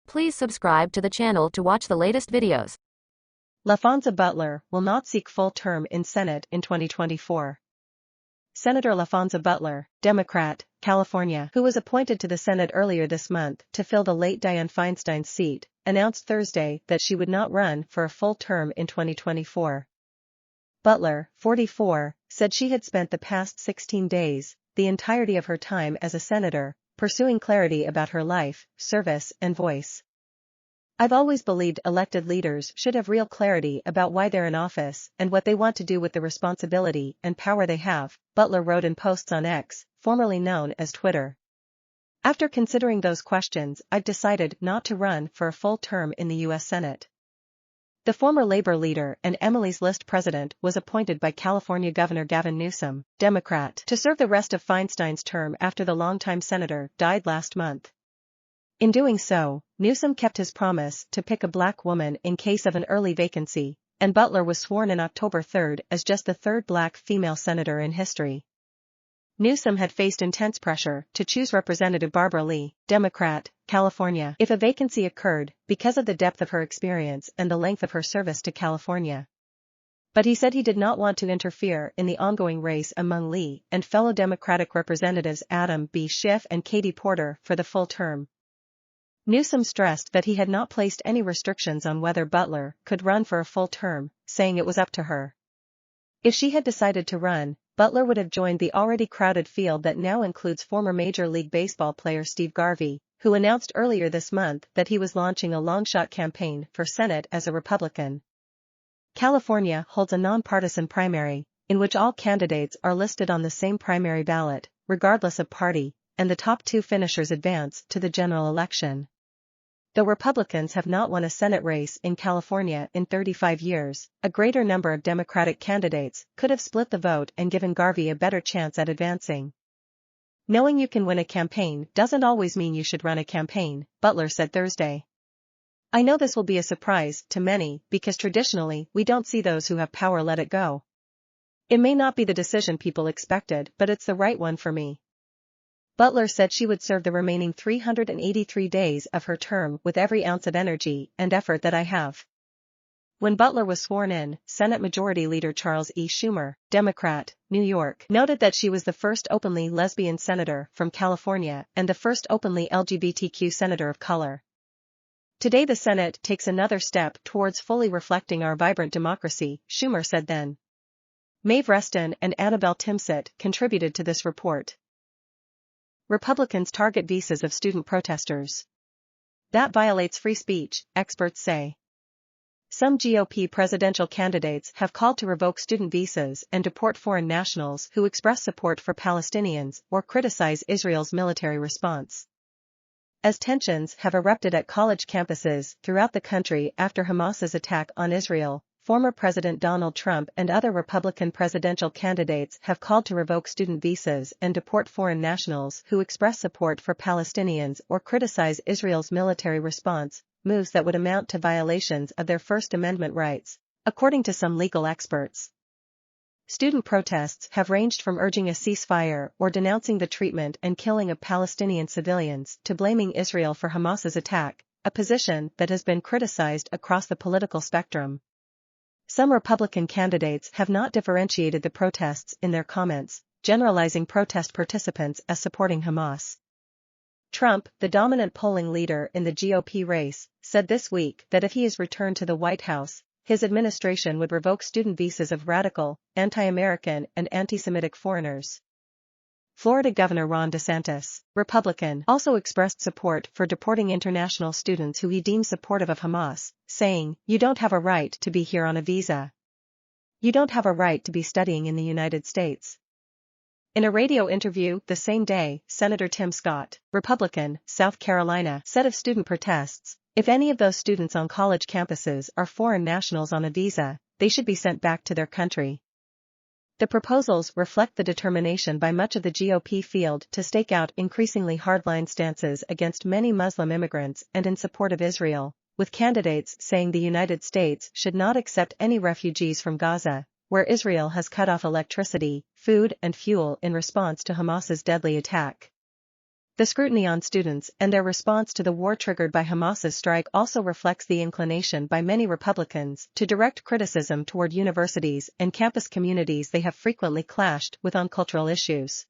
Please subscribe to the channel to watch the latest videos. LaFonza Butler will not seek full term in Senate in 2024. Senator LaFonza Butler, Democrat, California, who was appointed to the Senate earlier this month to fill the late Dianne Feinstein's seat, announced Thursday that she would not run for a full term in 2024. Butler, 44, said she had spent the past 16 days, the entirety of her time as a senator, pursuing clarity about her life, service, and voice. I've always believed elected leaders should have real clarity about why they're in office and what they want to do with the responsibility and power they have, Butler wrote in posts on X, formerly known as Twitter. After considering those questions, I've decided not to run for a full term in the U.S. Senate. The former Labor leader and Emily's List president was appointed by California Governor Gavin Newsom, Democrat, to serve the rest of Feinstein's term after the longtime senator died last month. In doing so, Newsom kept his promise to pick a black woman in case of an early vacancy, and Butler was sworn in October 3 as just the third black female senator in history. Newsom had faced intense pressure to choose Representative Barbara Lee, Democrat, California, if a vacancy occurred, because of the depth of her experience and the length of her service to California. But he said he did not want to interfere in the ongoing race among Lee and fellow Democratic Representatives Adam B. Schiff and Katie Porter for the full term. Newsom stressed that he had not placed any restrictions on whether Butler could run for a full term, saying it was up to her. If she had decided to run, Butler would have joined the already crowded field that now includes former Major League Baseball player Steve Garvey, who announced earlier this month that he was launching a long-shot campaign for Senate as a Republican. California holds a nonpartisan primary, in which all candidates are listed on the same primary ballot, regardless of party, and the top two finishers advance to the general election. Though Republicans have not won a Senate race in California in 35 years, a greater number of Democratic candidates could have split the vote and given Garvey a better chance at advancing. Knowing you can win a campaign doesn't always mean you should run a campaign, Butler said Thursday. I know this will be a surprise to many because traditionally we don't see those who have power let it go. It may not be the decision people expected, but it's the right one for me. Butler said she would serve the remaining 383 days of her term with every ounce of energy and effort that I have. When Butler was sworn in, Senate Majority Leader Charles E. Schumer, Democrat, New York, noted that she was the first openly lesbian senator from California and the first openly LGBTQ senator of color. Today the Senate takes another step towards fully reflecting our vibrant democracy, Schumer said then. Maeve Reston and Annabelle Timsit contributed to this report. Republicans target visas of student protesters. That violates free speech, experts say. Some GOP presidential candidates have called to revoke student visas and deport foreign nationals who express support for Palestinians or criticize Israel's military response. As tensions have erupted at college campuses throughout the country after Hamas's attack on Israel, former President Donald Trump and other Republican presidential candidates have called to revoke student visas and deport foreign nationals who express support for Palestinians or criticize Israel's military response, moves that would amount to violations of their First Amendment rights, according to some legal experts. Student protests have ranged from urging a ceasefire or denouncing the treatment and killing of Palestinian civilians to blaming Israel for Hamas's attack, a position that has been criticized across the political spectrum. Some Republican candidates have not differentiated the protests in their comments, generalizing protest participants as supporting Hamas. Trump, the dominant polling leader in the GOP race, said this week that if he is returned to the White House, his administration would revoke student visas of radical, anti-American and anti-Semitic foreigners. Florida Governor Ron DeSantis, Republican, also expressed support for deporting international students who he deems supportive of Hamas, saying, "You don't have a right to be here on a visa. You don't have a right to be studying in the United States." In a radio interview the same day, Senator Tim Scott, Republican, South Carolina, said of student protests, if any of those students on college campuses are foreign nationals on a visa, they should be sent back to their country. The proposals reflect the determination by much of the GOP field to stake out increasingly hardline stances against many Muslim immigrants and in support of Israel, with candidates saying the United States should not accept any refugees from Gaza, where Israel has cut off electricity, food and fuel in response to Hamas's deadly attack. The scrutiny on students and their response to the war triggered by Hamas's strike also reflects the inclination by many Republicans to direct criticism toward universities and campus communities they have frequently clashed with on cultural issues.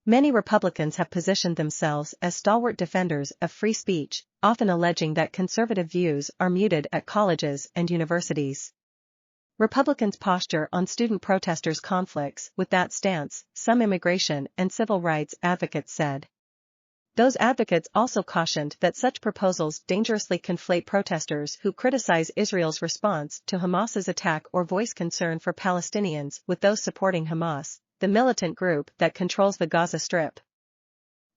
Many Republicans have positioned themselves as stalwart defenders of free speech, often alleging that conservative views are muted at colleges and universities. Republicans' posture on student protesters conflicts with that stance, some immigration and civil rights advocates said. Those advocates also cautioned that such proposals dangerously conflate protesters who criticize Israel's response to Hamas's attack or voice concern for Palestinians with those supporting Hamas, the militant group that controls the Gaza Strip.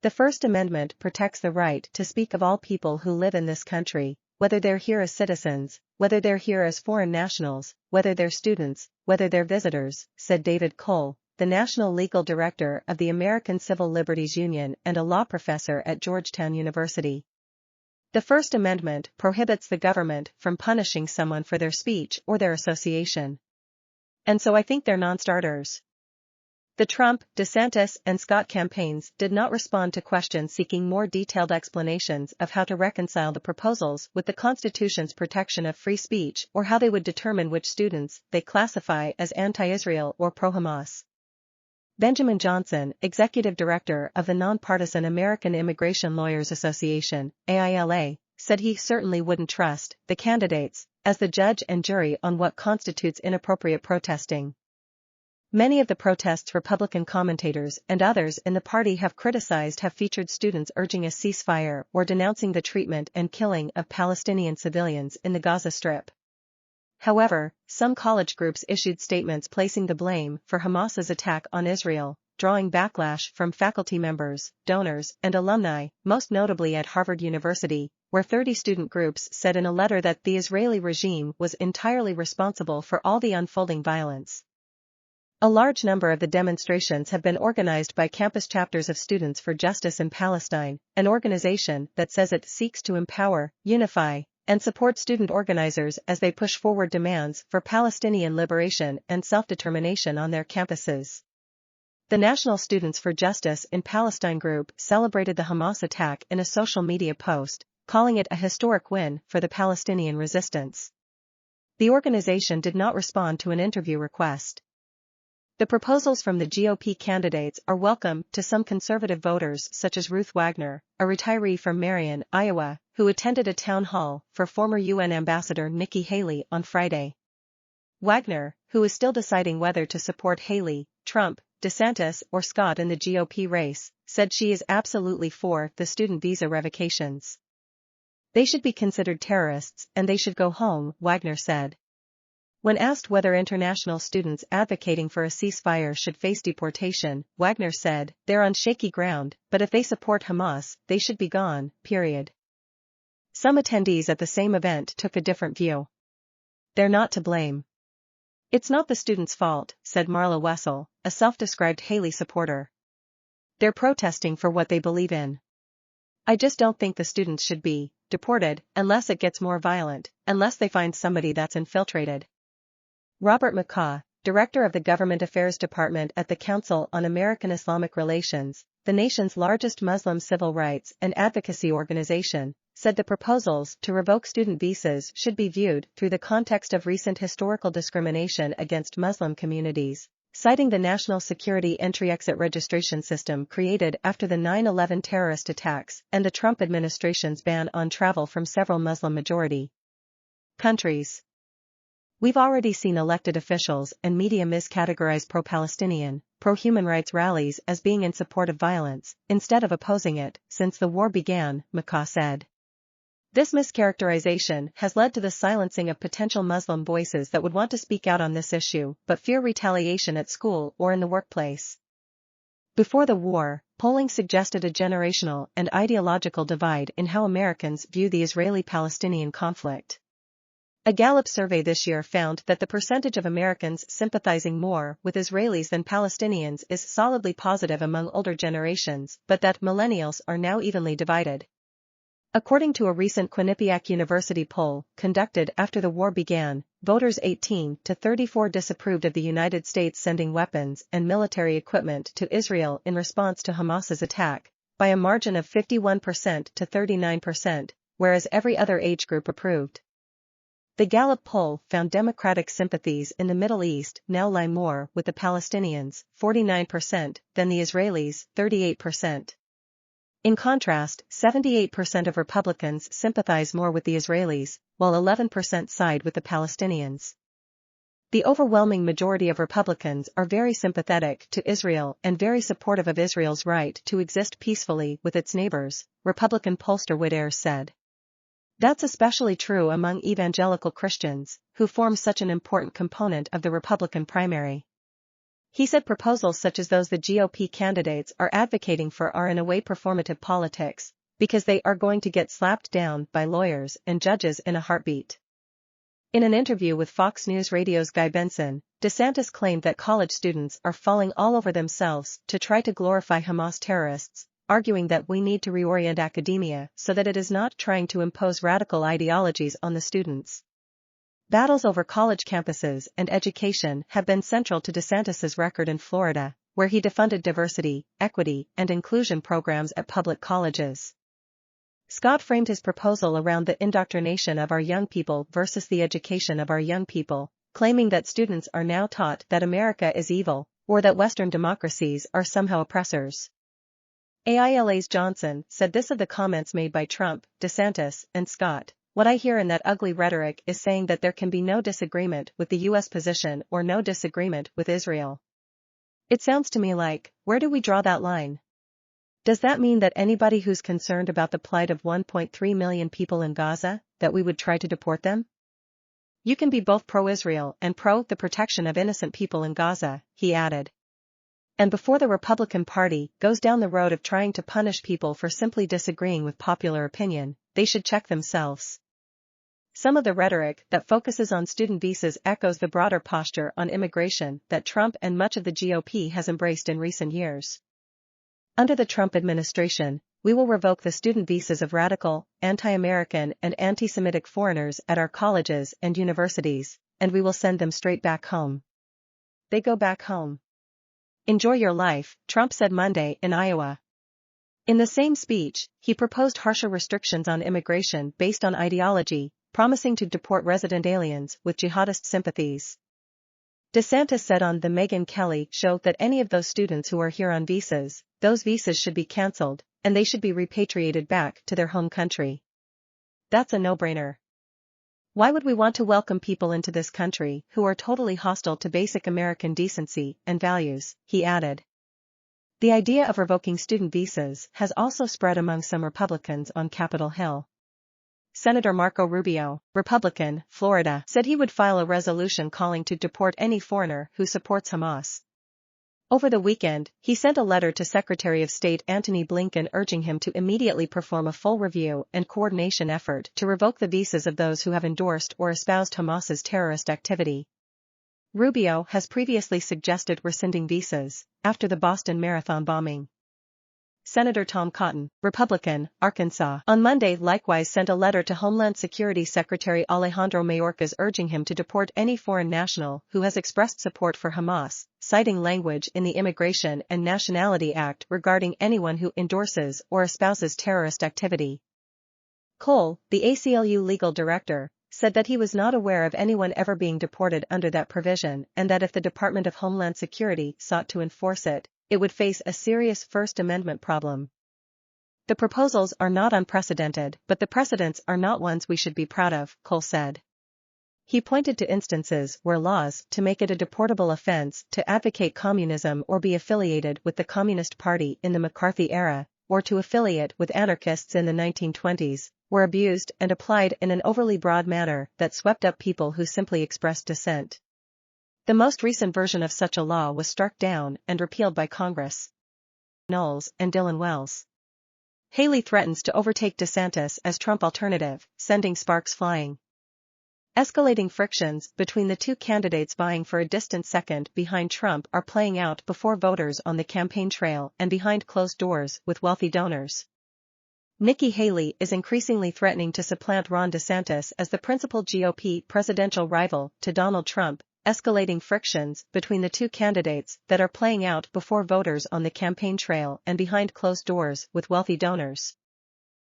The First Amendment protects the right to speak of all people who live in this country, whether they're here as citizens, whether they're here as foreign nationals, whether they're students, whether they're visitors, said David Cole, the National Legal Director of the American Civil Liberties Union and a law professor at Georgetown University. The First Amendment prohibits the government from punishing someone for their speech or their association. And so I think they're non-starters. The Trump, DeSantis, and Scott campaigns did not respond to questions seeking more detailed explanations of how to reconcile the proposals with the Constitution's protection of free speech or how they would determine which students they classify as anti-Israel or pro-Hamas. Benjamin Johnson, executive director of the nonpartisan American Immigration Lawyers Association, AILA, said he certainly wouldn't trust the candidates as the judge and jury on what constitutes inappropriate protesting. Many of the protests Republican commentators and others in the party have criticized have featured students urging a ceasefire or denouncing the treatment and killing of Palestinian civilians in the Gaza Strip. However, some college groups issued statements placing the blame for Hamas's attack on Israel, drawing backlash from faculty members, donors, and alumni, most notably at Harvard University, where 30 student groups said in a letter that the Israeli regime was entirely responsible for all the unfolding violence. A large number of the demonstrations have been organized by campus chapters of Students for Justice in Palestine, an organization that says it seeks to empower, unify, and support student organizers as they push forward demands for Palestinian liberation and self-determination on their campuses. The National Students for Justice in Palestine group celebrated the Hamas attack in a social media post, calling it a historic win for the Palestinian resistance. The organization did not respond to an interview request. The proposals from the GOP candidates are welcome to some conservative voters such as Ruth Wagner, a retiree from Marion, Iowa, who attended a town hall for former UN Ambassador Nikki Haley on Friday. Wagner, who is still deciding whether to support Haley, Trump, DeSantis, or Scott in the GOP race, said she is absolutely for the student visa revocations. They should be considered terrorists and they should go home, Wagner said. When asked whether international students advocating for a ceasefire should face deportation, Wagner said, "They're on shaky ground, but if they support Hamas, they should be gone, period." Some attendees at the same event took a different view. They're not to blame. It's not the students' fault, said Marla Wessel, a self-described Haley supporter. They're protesting for what they believe in. I just don't think the students should be deported unless it gets more violent, unless they find somebody that's infiltrated. Robert McCaw, director of the Government Affairs Department at the Council on American-Islamic Relations, the nation's largest Muslim civil rights and advocacy organization, said the proposals to revoke student visas should be viewed through the context of recent historical discrimination against Muslim communities, citing the national security entry-exit registration system created after the 9/11 terrorist attacks and the Trump administration's ban on travel from several Muslim-majority countries. We've already seen elected officials and media miscategorize pro-Palestinian, pro-human rights rallies as being in support of violence, instead of opposing it, since the war began, McCaw said. This mischaracterization has led to the silencing of potential Muslim voices that would want to speak out on this issue, but fear retaliation at school or in the workplace. Before the war, polling suggested a generational and ideological divide in how Americans view the Israeli-Palestinian conflict. A Gallup survey this year found that the percentage of Americans sympathizing more with Israelis than Palestinians is solidly positive among older generations, but that millennials are now evenly divided. According to a recent Quinnipiac University poll conducted after the war began, voters 18 to 34 disapproved of the United States sending weapons and military equipment to Israel in response to Hamas's attack, by a margin of 51% to 39%, whereas every other age group approved. The Gallup poll found Democratic sympathies in the Middle East now lie more with the Palestinians, 49%, than the Israelis, 38%. In contrast, 78% of Republicans sympathize more with the Israelis, while 11% side with the Palestinians. The overwhelming majority of Republicans are very sympathetic to Israel and very supportive of Israel's right to exist peacefully with its neighbors, Republican pollster Whit Ayres said. That's especially true among evangelical Christians, who form such an important component of the Republican primary. He said proposals such as those the GOP candidates are advocating for are in a way performative politics, because they are going to get slapped down by lawyers and judges in a heartbeat. In an interview with Fox News Radio's Guy Benson, DeSantis claimed that college students are falling all over themselves to try to glorify Hamas terrorists, arguing that we need to reorient academia so that it is not trying to impose radical ideologies on the students. Battles over college campuses and education have been central to DeSantis's record in Florida, where he defunded diversity, equity, and inclusion programs at public colleges. Scott framed his proposal around the indoctrination of our young people versus the education of our young people, claiming that students are now taught that America is evil, or that Western democracies are somehow oppressors. AILA's Johnson said this of the comments made by Trump, DeSantis, and Scott. What I hear in that ugly rhetoric is saying that there can be no disagreement with the U.S. position or no disagreement with Israel. It sounds to me like, where do we draw that line? Does that mean that anybody who's concerned about the plight of 1.3 million people in Gaza, that we would try to deport them? You can be both pro-Israel and pro the protection of innocent people in Gaza, he added. And before the Republican Party goes down the road of trying to punish people for simply disagreeing with popular opinion, they should check themselves. Some of the rhetoric that focuses on student visas echoes the broader posture on immigration that Trump and much of the GOP has embraced in recent years. Under the Trump administration, we will revoke the student visas of radical, anti-American and anti-Semitic foreigners at our colleges and universities, and we will send them straight back home. They go back home. Enjoy your life, Trump said Monday in Iowa. In the same speech, he proposed harsher restrictions on immigration based on ideology, promising to deport resident aliens with jihadist sympathies. DeSantis said on the Megyn Kelly show that any of those students who are here on visas, those visas should be cancelled, and they should be repatriated back to their home country. That's a no-brainer. Why would we want to welcome people into this country who are totally hostile to basic American decency and values, he added. The idea of revoking student visas has also spread among some Republicans on Capitol Hill. Senator Marco Rubio, Republican, Florida, said he would file a resolution calling to deport any foreigner who supports Hamas. Over the weekend, he sent a letter to Secretary of State Antony Blinken urging him to immediately perform a full review and coordination effort to revoke the visas of those who have endorsed or espoused Hamas's terrorist activity. Rubio has previously suggested rescinding visas after the Boston Marathon bombing. Senator Tom Cotton, Republican, Arkansas, on Monday likewise sent a letter to Homeland Security Secretary Alejandro Mayorkas urging him to deport any foreign national who has expressed support for Hamas, citing language in the Immigration and Nationality Act regarding anyone who endorses or espouses terrorist activity. Cole, the ACLU legal director, said that he was not aware of anyone ever being deported under that provision and that if the Department of Homeland Security sought to enforce it, it would face a serious First Amendment problem. The proposals are not unprecedented, but the precedents are not ones we should be proud of, Cole said. He pointed to instances where laws to make it a deportable offense to advocate communism or be affiliated with the Communist Party in the McCarthy era, or to affiliate with anarchists in the 1920s, were abused and applied in an overly broad manner that swept up people who simply expressed dissent. The most recent version of such a law was struck down and repealed by Congress. Knowles and Dylan Wells. Haley threatens to overtake DeSantis as Trump alternative, sending sparks flying. Escalating frictions between the two candidates vying for a distant second behind Trump are playing out before voters on the campaign trail and behind closed doors with wealthy donors. Nikki Haley is increasingly threatening to supplant Ron DeSantis as the principal GOP presidential rival to Donald Trump, escalating frictions between the two candidates that are playing out before voters on the campaign trail and behind closed doors with wealthy donors.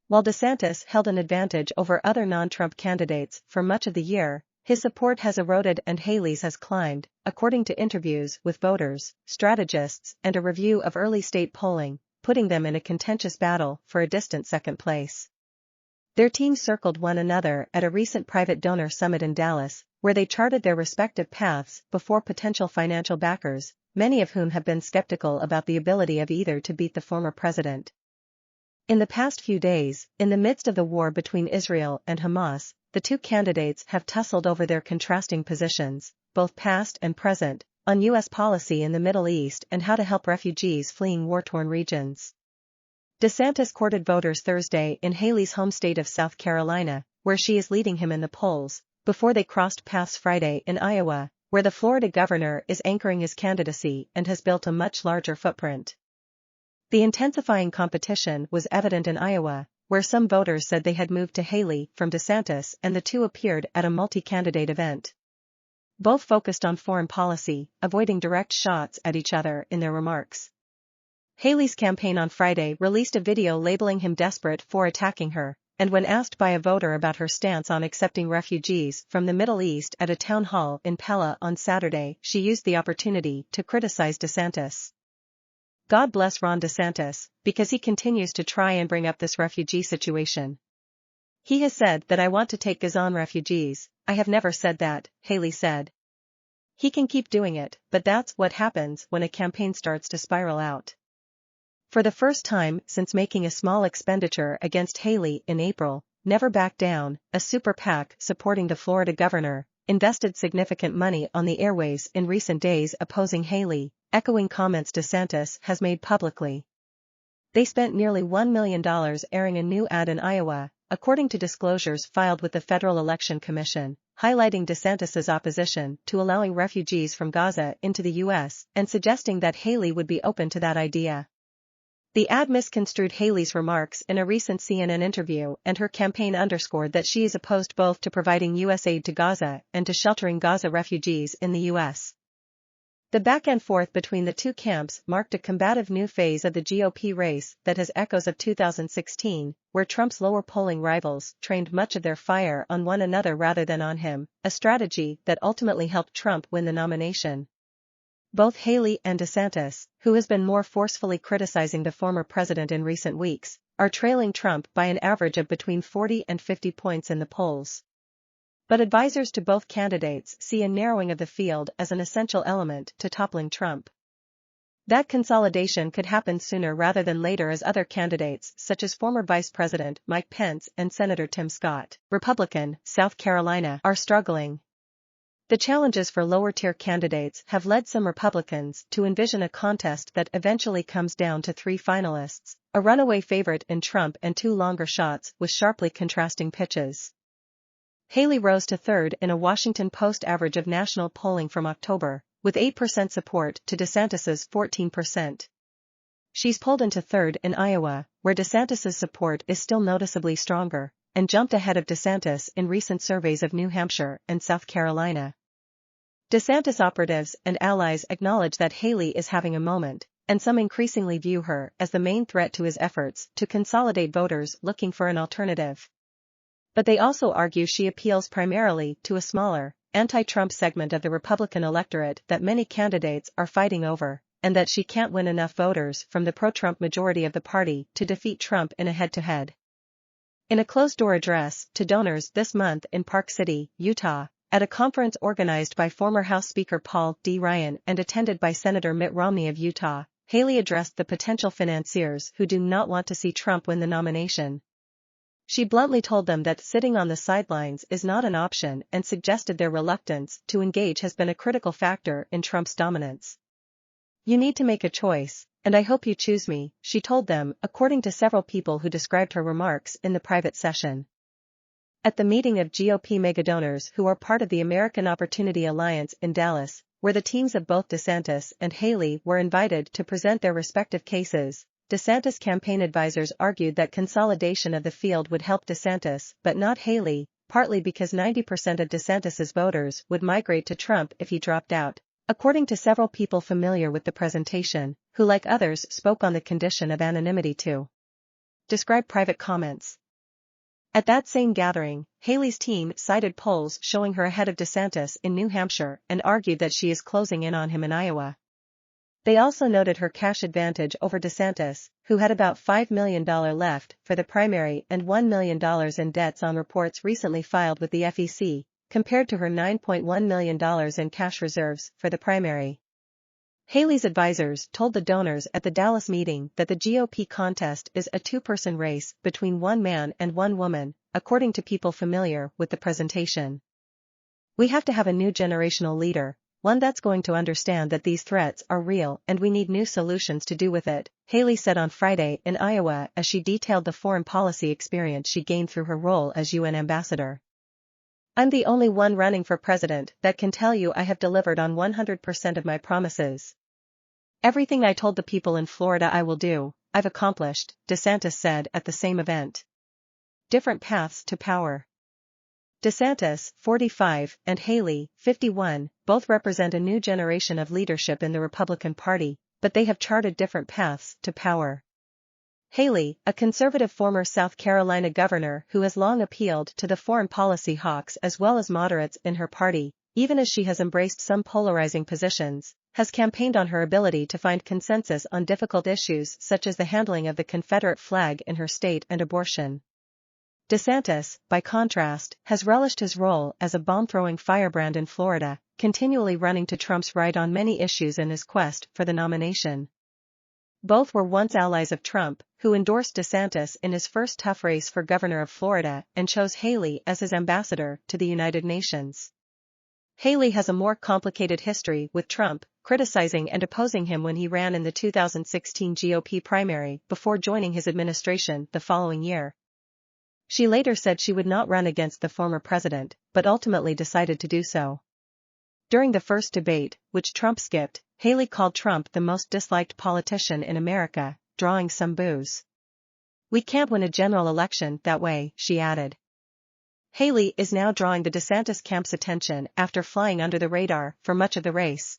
While DeSantis held an advantage over other non-Trump candidates for much of the year, his support has eroded and Haley's has climbed, according to interviews with voters, strategists, and a review of early state polling, putting them in a contentious battle for a distant second place. Their teams circled one another at a recent private donor summit in Dallas, where they charted their respective paths before potential financial backers, many of whom have been skeptical about the ability of either to beat the former president. In the past few days, in the midst of the war between Israel and Hamas, the two candidates have tussled over their contrasting positions, both past and present, on U.S. policy in the Middle East and how to help refugees fleeing war-torn regions. DeSantis courted voters Thursday in Haley's home state of South Carolina, where she is leading him in the polls, before they crossed paths Friday in Iowa, where the Florida governor is anchoring his candidacy and has built a much larger footprint. The intensifying competition was evident in Iowa, where some voters said they had moved to Haley from DeSantis, and the two appeared at a multi-candidate event. Both focused on foreign policy, avoiding direct shots at each other in their remarks. Haley's campaign on Friday released a video labeling him desperate for attacking her, and when asked by a voter about her stance on accepting refugees from the Middle East at a town hall in Pella on Saturday, she used the opportunity to criticize DeSantis. God bless Ron DeSantis, because he continues to try and bring up this refugee situation. He has said that I want to take Gazan refugees. I have never said that, Haley said. He can keep doing it, but that's what happens when a campaign starts to spiral out. For the first time since making a small expenditure against Haley in April, Never Back Down, a super PAC supporting the Florida governor, invested significant money on the airwaves in recent days opposing Haley, echoing comments DeSantis has made publicly. They spent nearly $1 million airing a new ad in Iowa, according to disclosures filed with the Federal Election Commission, highlighting DeSantis's opposition to allowing refugees from Gaza into the U.S. and suggesting that Haley would be open to that idea. The ad misconstrued Haley's remarks in a recent CNN interview, and her campaign underscored that she is opposed both to providing U.S. aid to Gaza and to sheltering Gaza refugees in the U.S. The back-and-forth between the two camps marked a combative new phase of the GOP race that has echoes of 2016, where Trump's lower polling rivals trained much of their fire on one another rather than on him, a strategy that ultimately helped Trump win the nomination. Both Haley and DeSantis, who has been more forcefully criticizing the former president in recent weeks, are trailing Trump by an average of between 40 and 50 points in the polls. But advisors to both candidates see a narrowing of the field as an essential element to toppling Trump. That consolidation could happen sooner rather than later, as other candidates such as former Vice President Mike Pence and Senator Tim Scott, Republican, South Carolina, are struggling. The challenges for lower-tier candidates have led some Republicans to envision a contest that eventually comes down to three finalists, a runaway favorite in Trump and two longer shots with sharply contrasting pitches. Haley rose to third in a Washington Post average of national polling from October, with 8% support to DeSantis's 14%. She's pulled into third in Iowa, where DeSantis's support is still noticeably stronger, and jumped ahead of DeSantis in recent surveys of New Hampshire and South Carolina. DeSantis operatives and allies acknowledge that Haley is having a moment, and some increasingly view her as the main threat to his efforts to consolidate voters looking for an alternative. But they also argue she appeals primarily to a smaller, anti-Trump segment of the Republican electorate that many candidates are fighting over, and that she can't win enough voters from the pro-Trump majority of the party to defeat Trump in a head-to-head. In a closed-door address to donors this month in Park City, Utah, at a conference organized by former House Speaker Paul D. Ryan and attended by Senator Mitt Romney of Utah, Haley addressed the potential financiers who do not want to see Trump win the nomination. She bluntly told them that sitting on the sidelines is not an option and suggested their reluctance to engage has been a critical factor in Trump's dominance. "You need to make a choice, and I hope you choose me," she told them, according to several people who described her remarks in the private session. At the meeting of GOP megadonors who are part of the American Opportunity Alliance in Dallas, where the teams of both DeSantis and Haley were invited to present their respective cases, DeSantis campaign advisors argued that consolidation of the field would help DeSantis but not Haley, partly because 90% of DeSantis's voters would migrate to Trump if he dropped out, according to several people familiar with the presentation, who like others spoke on the condition of anonymity to describe private comments. At that same gathering, Haley's team cited polls showing her ahead of DeSantis in New Hampshire and argued that she is closing in on him in Iowa. They also noted her cash advantage over DeSantis, who had about $5 million left for the primary and $1 million in debts on reports recently filed with the FEC, compared to her $9.1 million in cash reserves for the primary. Haley's advisors told the donors at the Dallas meeting that the GOP contest is a two-person race between one man and one woman, according to people familiar with the presentation. "We have to have a new generational leader, one that's going to understand that these threats are real and we need new solutions to do with it," Haley said on Friday in Iowa as she detailed the foreign policy experience she gained through her role as UN ambassador. "I'm the only one running for president that can tell you I have delivered on 100% of my promises. Everything I told the people in Florida I will do, I've accomplished," DeSantis said at the same event. Different paths to power. DeSantis, 45, and Haley, 51, both represent a new generation of leadership in the Republican Party, but they have charted different paths to power. Haley, a conservative former South Carolina governor who has long appealed to the foreign policy hawks as well as moderates in her party, even as she has embraced some polarizing positions, has campaigned on her ability to find consensus on difficult issues such as the handling of the Confederate flag in her state and abortion. DeSantis, by contrast, has relished his role as a bomb-throwing firebrand in Florida, continually running to Trump's right on many issues in his quest for the nomination. Both were once allies of Trump, who endorsed DeSantis in his first tough race for governor of Florida and chose Haley as his ambassador to the United Nations. Haley has a more complicated history with Trump, criticizing and opposing him when he ran in the 2016 GOP primary before joining his administration the following year. She later said she would not run against the former president, but ultimately decided to do so. During the first debate, which Trump skipped, Haley called Trump the most disliked politician in America, drawing some boos. "We can't win a general election that way," she added. Haley is now drawing the DeSantis camp's attention after flying under the radar for much of the race.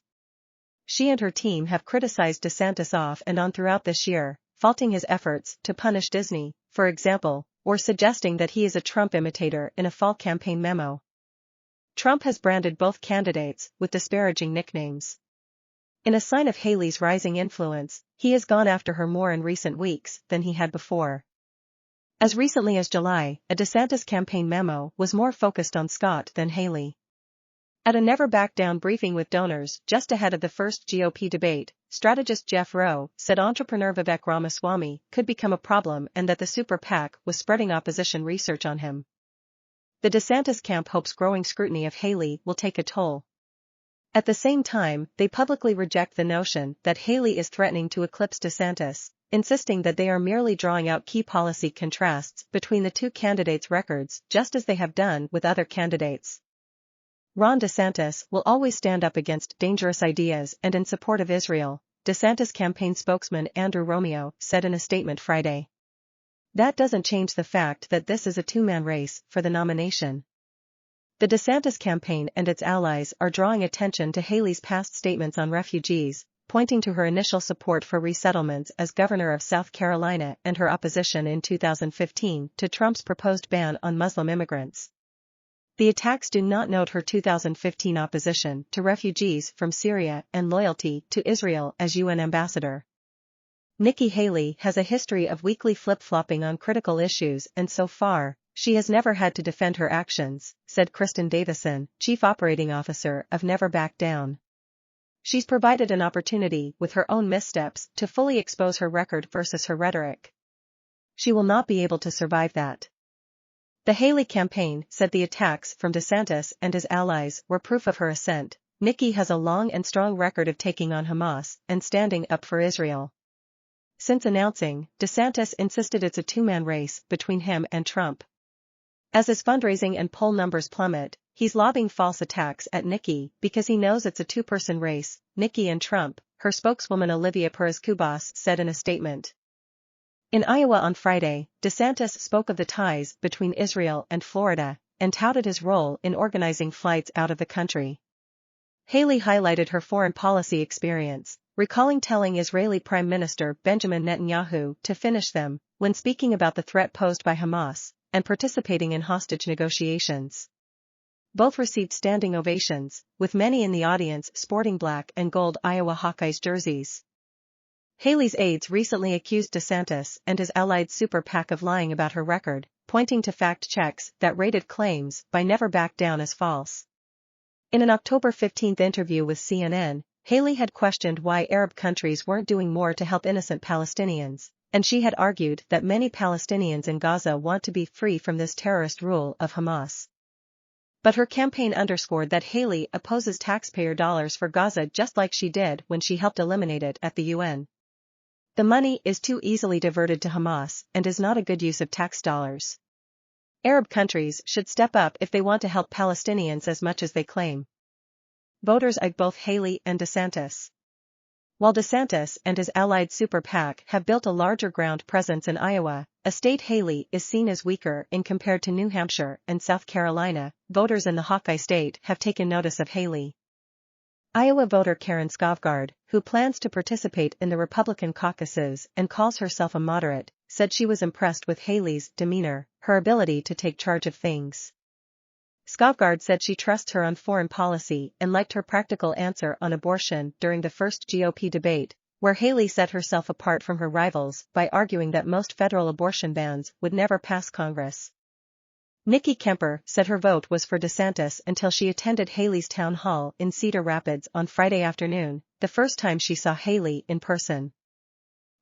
She and her team have criticized DeSantis off and on throughout this year, faulting his efforts to punish Disney, for example, or suggesting that he is a Trump imitator in a fall campaign memo. Trump has branded both candidates with disparaging nicknames. In a sign of Haley's rising influence, he has gone after her more in recent weeks than he had before. As recently as July, a DeSantis campaign memo was more focused on Scott than Haley. At a Never Back Down briefing with donors just ahead of the first GOP debate, strategist Jeff Rowe said entrepreneur Vivek Ramaswamy could become a problem and that the super PAC was spreading opposition research on him. The DeSantis camp hopes growing scrutiny of Haley will take a toll. At the same time, they publicly reject the notion that Haley is threatening to eclipse DeSantis, insisting that they are merely drawing out key policy contrasts between the two candidates' records just as they have done with other candidates. Ron DeSantis will always stand up against dangerous ideas and in support of Israel, DeSantis campaign spokesman Andrew Romeo said in a statement Friday. That doesn't change the fact that this is a two-man race for the nomination. The DeSantis campaign and its allies are drawing attention to Haley's past statements on refugees, pointing to her initial support for resettlements as governor of South Carolina and her opposition in 2015 to Trump's proposed ban on Muslim immigrants. The attacks do not note her 2015 opposition to refugees from Syria and loyalty to Israel as UN ambassador. Nikki Haley has a history of weekly flip-flopping on critical issues and so far, she has never had to defend her actions, said Kristen Davison, Chief Operating Officer of Never Back Down. She's provided an opportunity with her own missteps to fully expose her record versus her rhetoric. She will not be able to survive that. The Haley campaign said the attacks from DeSantis and his allies were proof of her ascent. Nikki has a long and strong record of taking on Hamas and standing up for Israel. Since announcing, DeSantis insisted it's a two-man race between him and Trump. As his fundraising and poll numbers plummet, he's lobbing false attacks at Nikki because he knows it's a two-person race, Nikki and Trump, her spokeswoman Olivia Perez-Cubas said in a statement. In Iowa on Friday, DeSantis spoke of the ties between Israel and Florida, and touted his role in organizing flights out of the country. Haley highlighted her foreign policy experience, recalling telling Israeli Prime Minister Benjamin Netanyahu to finish them, when speaking about the threat posed by Hamas, and participating in hostage negotiations. Both received standing ovations, with many in the audience sporting black and gold Iowa Hawkeyes jerseys. Haley's aides recently accused DeSantis and his allied super PAC of lying about her record, pointing to fact checks that rated claims by Never Back Down as false. In an October 15 interview with CNN, Haley had questioned why Arab countries weren't doing more to help innocent Palestinians, and she had argued that many Palestinians in Gaza want to be free from this terrorist rule of Hamas. But her campaign underscored that Haley opposes taxpayer dollars for Gaza just like she did when she helped eliminate it at the UN. The money is too easily diverted to Hamas and is not a good use of tax dollars. Arab countries should step up if they want to help Palestinians as much as they claim. Voters eyed both Haley and DeSantis. While DeSantis and his allied super PAC have built a larger ground presence in Iowa, a state Haley is seen as weaker in compared to New Hampshire and South Carolina, voters in the Hawkeye state have taken notice of Haley. Iowa voter Karen Skovgaard, who plans to participate in the Republican caucuses and calls herself a moderate, said she was impressed with Haley's demeanor, her ability to take charge of things. Skovgaard said she trusts her on foreign policy and liked her practical answer on abortion during the first GOP debate, where Haley set herself apart from her rivals by arguing that most federal abortion bans would never pass Congress. Nikki Kemper said her vote was for DeSantis until she attended Haley's town hall in Cedar Rapids on Friday afternoon, the first time she saw Haley in person.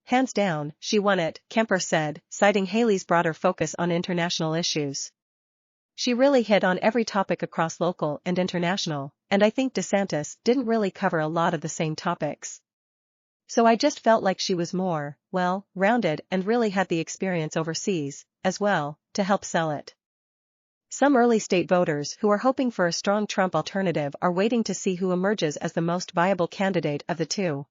Hands down, she won it, Kemper said, citing Haley's broader focus on international issues. She really hit on every topic across local and international, and I think DeSantis didn't really cover a lot of the same topics. So I just felt like she was more, well, rounded and really had the experience overseas, as well, to help sell it. Some early state voters who are hoping for a strong Trump alternative are waiting to see who emerges as the most viable candidate of the two.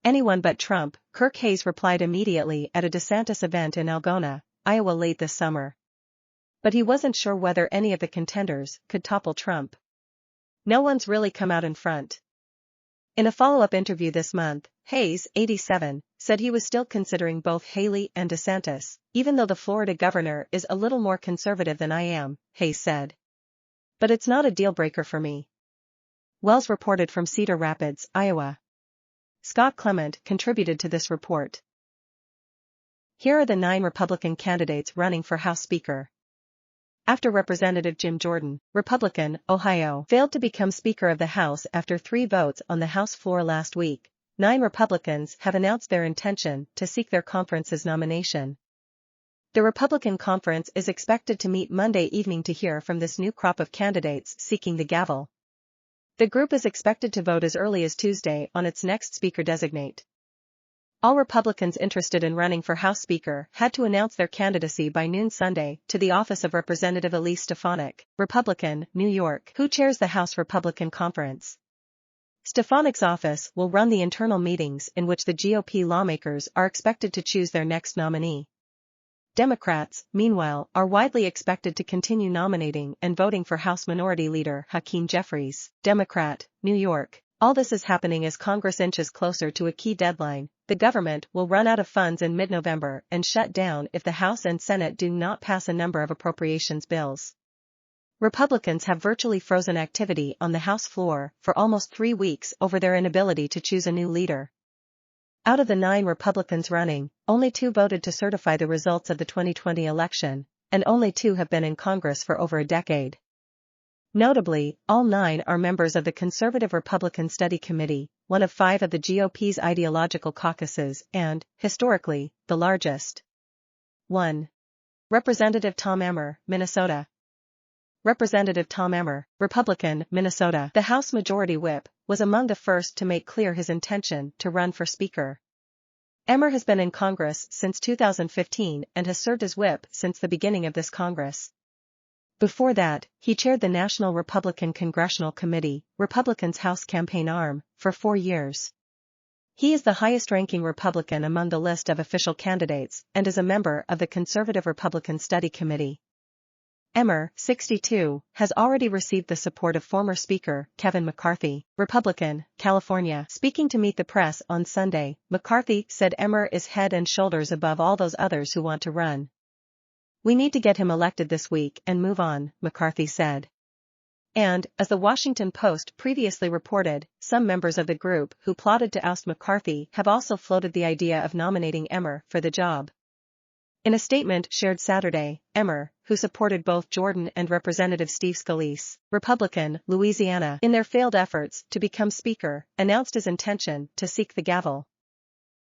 Anyone but Trump, Kirk Hayes replied immediately at a DeSantis event in Algona, Iowa late this summer. But he wasn't sure whether any of the contenders could topple Trump. No one's really come out in front. In a follow-up interview this month, Hayes, 87, said he was still considering both Haley and DeSantis, even though the Florida governor is a little more conservative than I am, Hayes said. But it's not a deal-breaker for me. Wells reported from Cedar Rapids, Iowa. Scott Clement contributed to this report. Here are the 9 Republican candidates running for House Speaker. After Representative Jim Jordan, Republican, Ohio, failed to become Speaker of the House after 3 votes on the House floor last week, 9 Republicans have announced their intention to seek their conference's nomination. The Republican conference is expected to meet Monday evening to hear from this new crop of candidates seeking the gavel. The group is expected to vote as early as Tuesday on its next Speaker designate. All Republicans interested in running for House Speaker had to announce their candidacy by noon Sunday to the office of Representative Elise Stefanik, Republican, New York, who chairs the House Republican Conference. Stefanik's office will run the internal meetings in which the GOP lawmakers are expected to choose their next nominee. Democrats, meanwhile, are widely expected to continue nominating and voting for House Minority Leader Hakeem Jeffries, Democrat, New York. All this is happening as Congress inches closer to a key deadline. The government will run out of funds in mid-November and shut down if the House and Senate do not pass a number of appropriations bills. Republicans have virtually frozen activity on the House floor for almost 3 weeks over their inability to choose a new leader. Out of the 9 Republicans running, only 2 voted to certify the results of the 2020 election, and only 2 have been in Congress for over a decade. Notably, all 9 are members of the Conservative Republican Study Committee, one of 5 of the GOP's ideological caucuses and, historically, the largest. 1. Representative Tom Emmer, Minnesota. Representative Tom Emmer, Republican, Minnesota, the House Majority Whip, was among the first to make clear his intention to run for Speaker. Emmer has been in Congress since 2015 and has served as whip since the beginning of this Congress. Before that, he chaired the National Republican Congressional Committee, Republicans' House campaign arm, for 4 years. He is the highest-ranking Republican among the list of official candidates and is a member of the Conservative Republican Study Committee. Emmer, 62, has already received the support of former Speaker Kevin McCarthy, Republican, California. Speaking to Meet the Press on Sunday, McCarthy said Emmer is head and shoulders above all those others who want to run. "We need to get him elected this week and move on," McCarthy said. And, as the Washington Post previously reported, some members of the group who plotted to oust McCarthy have also floated the idea of nominating Emmer for the job. In a statement shared Saturday, Emmer, who supported both Jordan and Representative Steve Scalise, Republican, Louisiana, in their failed efforts to become Speaker, announced his intention to seek the gavel.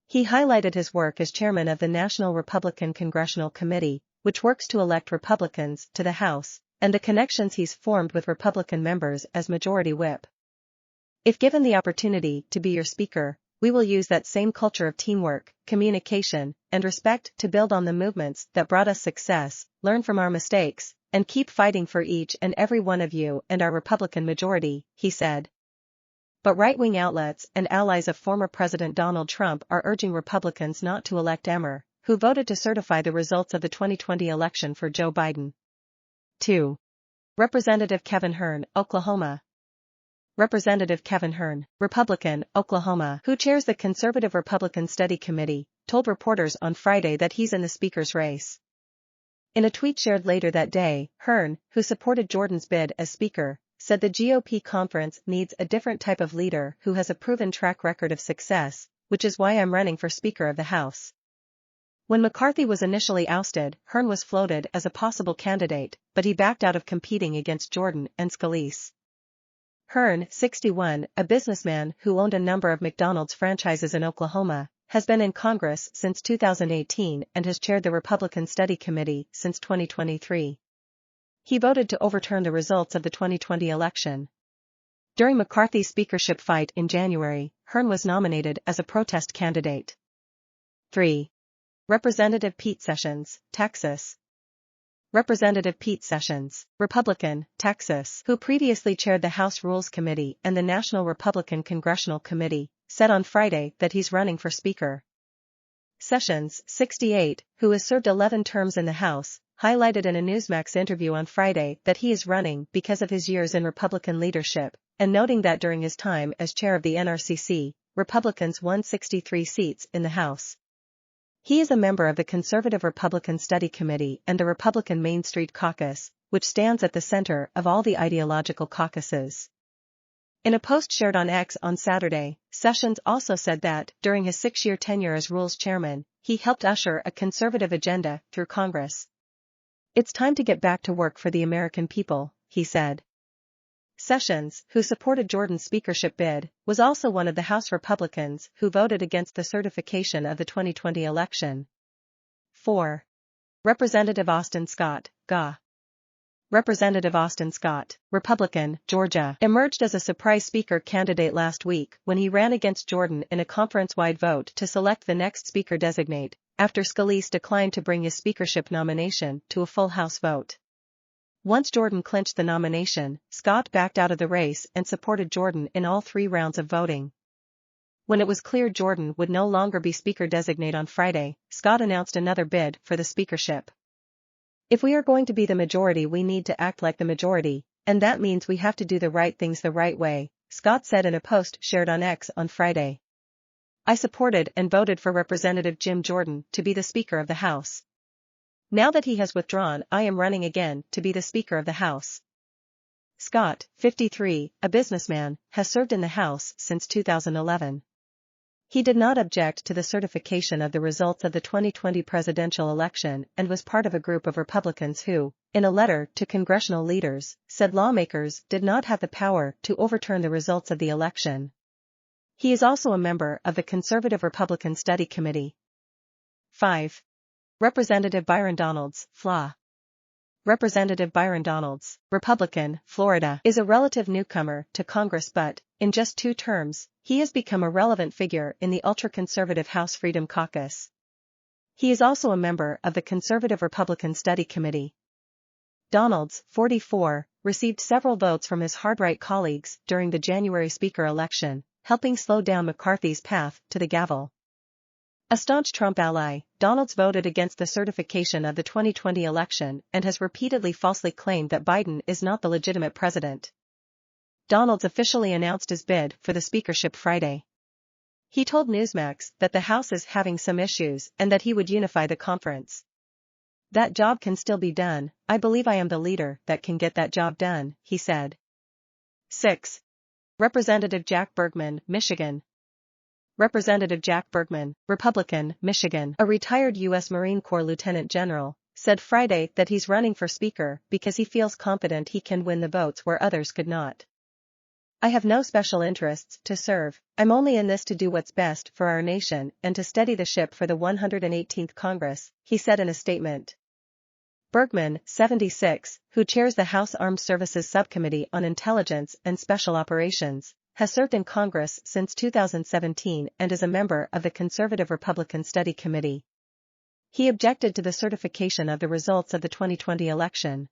He highlighted his work as chairman of the National Republican Congressional Committee, which works to elect Republicans to the House, and the connections he's formed with Republican members as Majority Whip. "If given the opportunity to be your Speaker, we will use that same culture of teamwork, communication, and respect to build on the movements that brought us success, learn from our mistakes, and keep fighting for each and every one of you and our Republican majority," he said. But right-wing outlets and allies of former President Donald Trump are urging Republicans not to elect Emmer, who voted to certify the results of the 2020 election for Joe Biden. 2. Representative Kevin Hern, Oklahoma. Representative Kevin Hern, Republican, Oklahoma, who chairs the Conservative Republican Study Committee, told reporters on Friday that he's in the Speaker's race. In a tweet shared later that day, Hern, who supported Jordan's bid as Speaker, said the GOP conference needs a different type of leader who has a proven track record of success, which is why I'm running for Speaker of the House. When McCarthy was initially ousted, Hern was floated as a possible candidate, but he backed out of competing against Jordan and Scalise. Hern, 61, a businessman who owned a number of McDonald's franchises in Oklahoma, has been in Congress since 2018 and has chaired the Republican Study Committee since 2023. He voted to overturn the results of the 2020 election. During McCarthy's speakership fight in January, Hern was nominated as a protest candidate. 3. Representative Pete Sessions, Texas. Representative Pete Sessions, Republican, Texas, who previously chaired the House Rules Committee and the National Republican Congressional Committee, said on Friday that he's running for Speaker. Sessions, 68, who has served 11 terms in the House, highlighted in a Newsmax interview on Friday that he is running because of his years in Republican leadership, and noting that during his time as chair of the NRCC, Republicans won 63 seats in the House. He is a member of the Conservative Republican Study Committee and the Republican Main Street Caucus, which stands at the center of all the ideological caucuses. In a post shared on X on Saturday, Sessions also said that, during his 6-year tenure as Rules Chairman, he helped usher a conservative agenda through Congress. "It's time to get back to work for the American people," he said. Sessions, who supported Jordan's speakership bid, was also one of the House Republicans who voted against the certification of the 2020 election. 4. Representative Austin Scott, GA. Representative Austin Scott, Republican, Georgia, emerged as a surprise Speaker candidate last week when he ran against Jordan in a conference-wide vote to select the next Speaker-designate, after Scalise declined to bring his speakership nomination to a full House vote. Once Jordan clinched the nomination, Scott backed out of the race and supported Jordan in all 3 rounds of voting. When it was clear Jordan would no longer be Speaker-designate on Friday, Scott announced another bid for the speakership. "If we are going to be the majority, we need to act like the majority, and that means we have to do the right things the right way," Scott said in a post shared on X on Friday. "I supported and voted for Representative Jim Jordan to be the Speaker of the House. Now that he has withdrawn, I am running again to be the Speaker of the House." Scott, 53, a businessman, has served in the House since 2011. He did not object to the certification of the results of the 2020 presidential election and was part of a group of Republicans who, in a letter to congressional leaders, said lawmakers did not have the power to overturn the results of the election. He is also a member of the Conservative Republican Study Committee. 5. Representative Byron Donalds, FLA. Representative Byron Donalds, Republican, Florida, is a relative newcomer to Congress, but, in just 2 terms, he has become a relevant figure in the ultra-conservative House Freedom Caucus. He is also a member of the Conservative Republican Study Committee. Donalds, 44, received several votes from his hard-right colleagues during the January Speaker election, helping slow down McCarthy's path to the gavel. A staunch Trump ally, Donald's voted against the certification of the 2020 election and has repeatedly falsely claimed that Biden is not the legitimate president. Donald's officially announced his bid for the speakership Friday. He told Newsmax that the House is having some issues and that he would unify the conference. "That job can still be done. I believe I am the leader that can get that job done," he said. 6. Representative Jack Bergman, Michigan. Representative Jack Bergman, Republican, Michigan, a retired U.S. Marine Corps Lieutenant General, said Friday that he's running for Speaker because he feels confident he can win the votes where others could not. "I have no special interests to serve. I'm only in this to do what's best for our nation and to steady the ship for the 118th Congress," he said in a statement. Bergman, 76, who chairs the House Armed Services Subcommittee on Intelligence and Special Operations, has served in Congress since 2017 and is a member of the Conservative Republican Study Committee. He objected to the certification of the results of the 2020 election.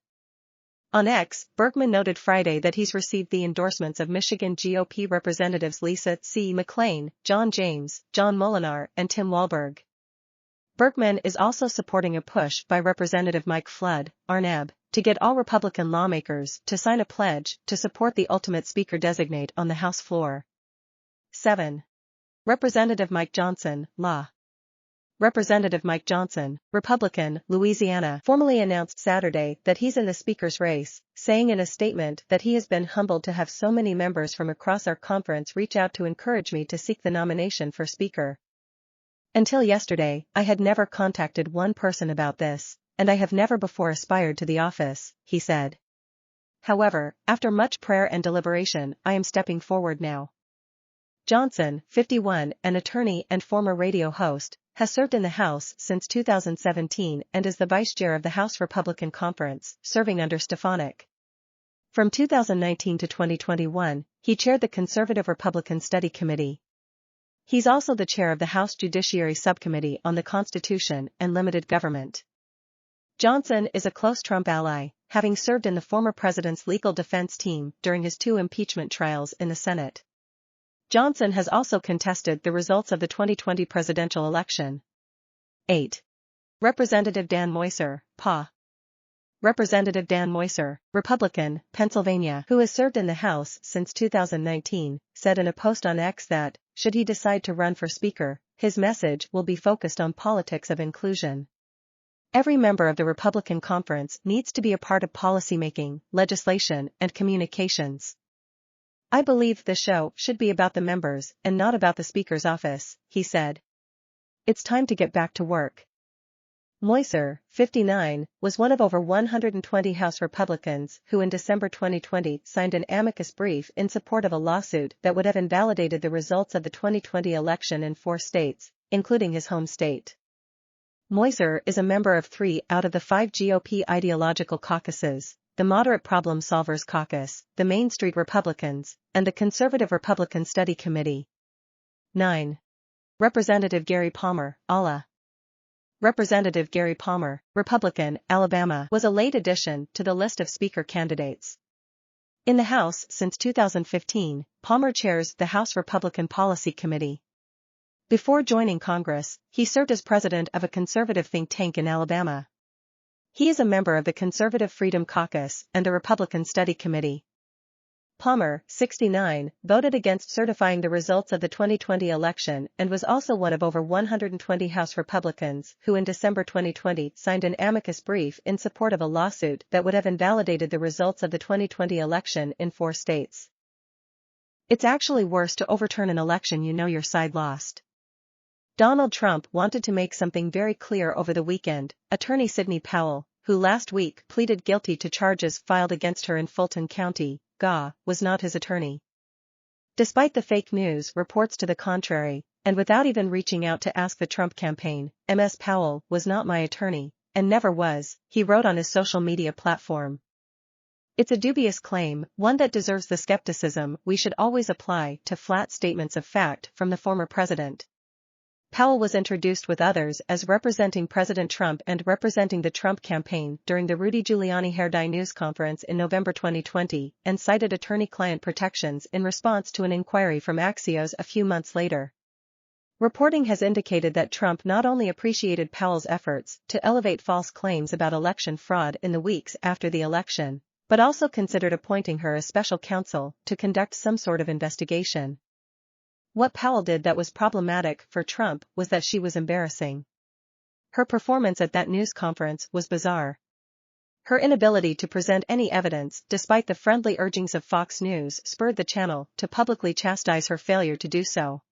On X, Bergman noted Friday that he's received the endorsements of Michigan GOP Representatives Lisa C. McClain, John James, John Molinar, and Tim Walberg. Bergman is also supporting a push by Representative Mike Flood, Arnab, to get all Republican lawmakers to sign a pledge to support the ultimate speaker-designate on the House floor. 7. Representative Mike Johnson, Law. Representative Mike Johnson, Republican, Louisiana, formally announced Saturday that he's in the Speaker's race, saying in a statement that he has been humbled to have so many members from across our conference reach out to encourage me to seek the nomination for Speaker. "Until yesterday, I had never contacted one person about this, and I have never before aspired to the office," he said. "However, after much prayer and deliberation, I am stepping forward now." Johnson, 51, an attorney and former radio host, has served in the House since 2017 and is the vice chair of the House Republican Conference, serving under Stefanik. From 2019 to 2021, he chaired the Conservative Republican Study Committee. He's also the chair of the House Judiciary Subcommittee on the Constitution and Limited Government. Johnson is a close Trump ally, having served in the former president's legal defense team during his 2 impeachment trials in the Senate. Johnson has also contested the results of the 2020 presidential election. 8. Representative Dan Moiser, PA. Representative Dan Moiser, Republican, Pennsylvania, who has served in the House since 2019, said in a post on X that, should he decide to run for Speaker, his message will be focused on politics of inclusion. "Every member of the Republican Conference needs to be a part of policymaking, legislation, and communications. I believe the show should be about the members and not about the Speaker's office," he said. "It's time to get back to work." Moiser, 59, was one of over 120 House Republicans who in December 2020 signed an amicus brief in support of a lawsuit that would have invalidated the results of the 2020 election in 4 states, including his home state. Moiser is a member of 3 out of the 5 GOP ideological caucuses, the Moderate Problem Solvers Caucus, the Main Street Republicans, and the Conservative Republican Study Committee. 9. Representative Gary Palmer, ALA. Representative Gary Palmer, Republican, Alabama, was a late addition to the list of Speaker candidates. In the House since 2015, Palmer chairs the House Republican Policy Committee. Before joining Congress, he served as president of a conservative think tank in Alabama. He is a member of the Conservative Freedom Caucus and the Republican Study Committee. Palmer, 69, voted against certifying the results of the 2020 election and was also one of over 120 House Republicans who in December 2020 signed an amicus brief in support of a lawsuit that would have invalidated the results of the 2020 election in 4 states. It's actually worse to overturn an election you know your side lost. Donald Trump wanted to make something very clear over the weekend, attorney Sidney Powell, who last week pleaded guilty to charges filed against her in Fulton County, GA, was not his attorney. Despite the fake news reports to the contrary, and without even reaching out to ask the Trump campaign, Ms. Powell was not my attorney, and never was, he wrote on his social media platform. It's a dubious claim, one that deserves the skepticism we should always apply to flat statements of fact from the former president. Powell was introduced with others as representing President Trump and representing the Trump campaign during the Rudy Giuliani Hair Dye News Conference in November 2020 and cited attorney-client protections in response to an inquiry from Axios a few months later. Reporting has indicated that Trump not only appreciated Powell's efforts to elevate false claims about election fraud in the weeks after the election, but also considered appointing her as special counsel to conduct some sort of investigation. What Powell did that was problematic for Trump was that she was embarrassing. Her performance at that news conference was bizarre. Her inability to present any evidence despite the friendly urgings of Fox News spurred the channel to publicly chastise her failure to do so.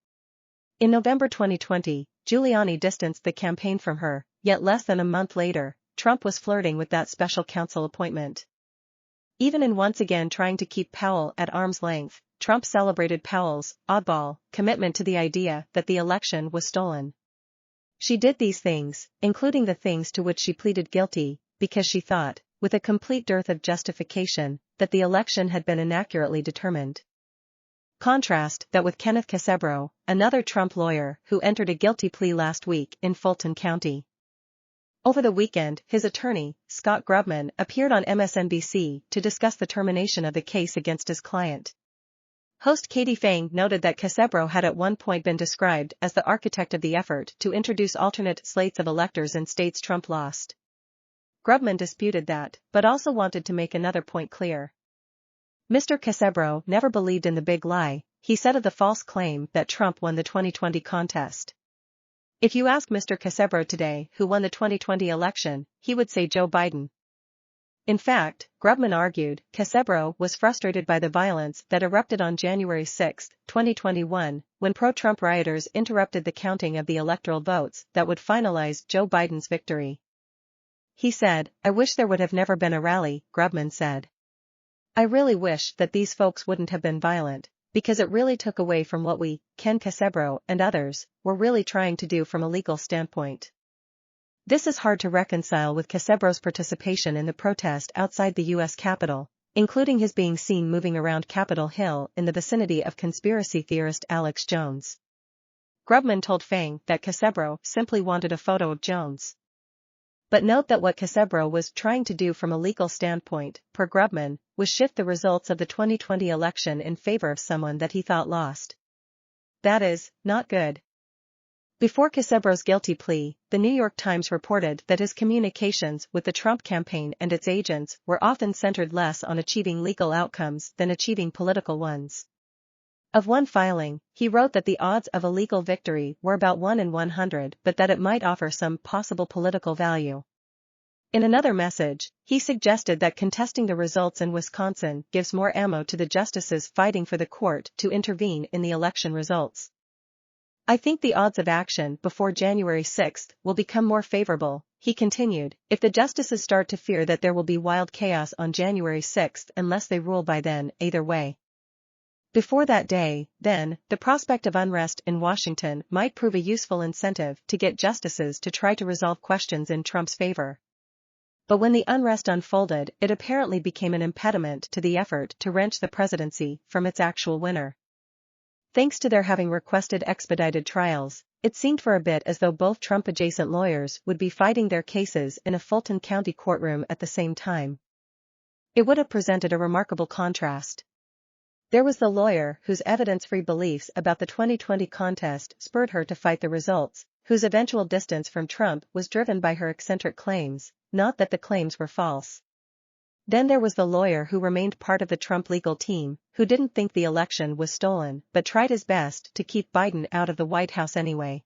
In November 2020, Giuliani distanced the campaign from her, yet less than a month later, Trump was flirting with that special counsel appointment. Even in once again trying to keep Powell at arm's length, Trump celebrated Powell's oddball commitment to the idea that the election was stolen. She did these things, including the things to which she pleaded guilty, because she thought, with a complete dearth of justification, that the election had been inaccurately determined. Contrast that with Kenneth Casebro, another Trump lawyer who entered a guilty plea last week in Fulton County. Over the weekend, his attorney, Scott Grubman, appeared on MSNBC to discuss the termination of the case against his client. Host Katie Phang noted that Casebro had at one point been described as the architect of the effort to introduce alternate slates of electors in states Trump lost. Grubman disputed that, but also wanted to make another point clear. Mr. Casebro never believed in the big lie, he said of the false claim that Trump won the 2020 contest. If you ask Mr. Casebro today who won the 2020 election, he would say Joe Biden. In fact, Grubman argued, Casebro was frustrated by the violence that erupted on January 6, 2021, when pro-Trump rioters interrupted the counting of the electoral votes that would finalize Joe Biden's victory. He said, "I wish there would have never been a rally," Grubman said. "I really wish that these folks wouldn't have been violent, because it really took away from what we, Ken Casebro and others, were really trying to do from a legal standpoint." This is hard to reconcile with Casebro's participation in the protest outside the U.S. Capitol, including his being seen moving around Capitol Hill in the vicinity of conspiracy theorist Alex Jones. Grubman told Phang that Casebro simply wanted a photo of Jones. But note that what Casebro was trying to do from a legal standpoint, per Grubman, was shift the results of the 2020 election in favor of someone that he thought lost. That is, not good. Before Casebro's guilty plea, the New York Times reported that his communications with the Trump campaign and its agents were often centered less on achieving legal outcomes than achieving political ones. Of one filing, he wrote that the odds of a legal victory were about 1 in 100 but that it might offer some possible political value. In another message, he suggested that contesting the results in Wisconsin gives more ammo to the justices fighting for the court to intervene in the election results. "I think the odds of action before January 6 will become more favorable," he continued, "if the justices start to fear that there will be wild chaos on January 6 unless they rule by then, either way. Before that day, then, the prospect of unrest in Washington might prove a useful incentive to get justices to try to resolve questions in Trump's favor." But when the unrest unfolded, it apparently became an impediment to the effort to wrench the presidency from its actual winner. Thanks to their having requested expedited trials, it seemed for a bit as though both Trump-adjacent lawyers would be fighting their cases in a Fulton County courtroom at the same time. It would have presented a remarkable contrast. There was the lawyer whose evidence-free beliefs about the 2020 contest spurred her to fight the results, whose eventual distance from Trump was driven by her eccentric claims, not that the claims were false. Then there was the lawyer who remained part of the Trump legal team, who didn't think the election was stolen but tried his best to keep Biden out of the White House anyway.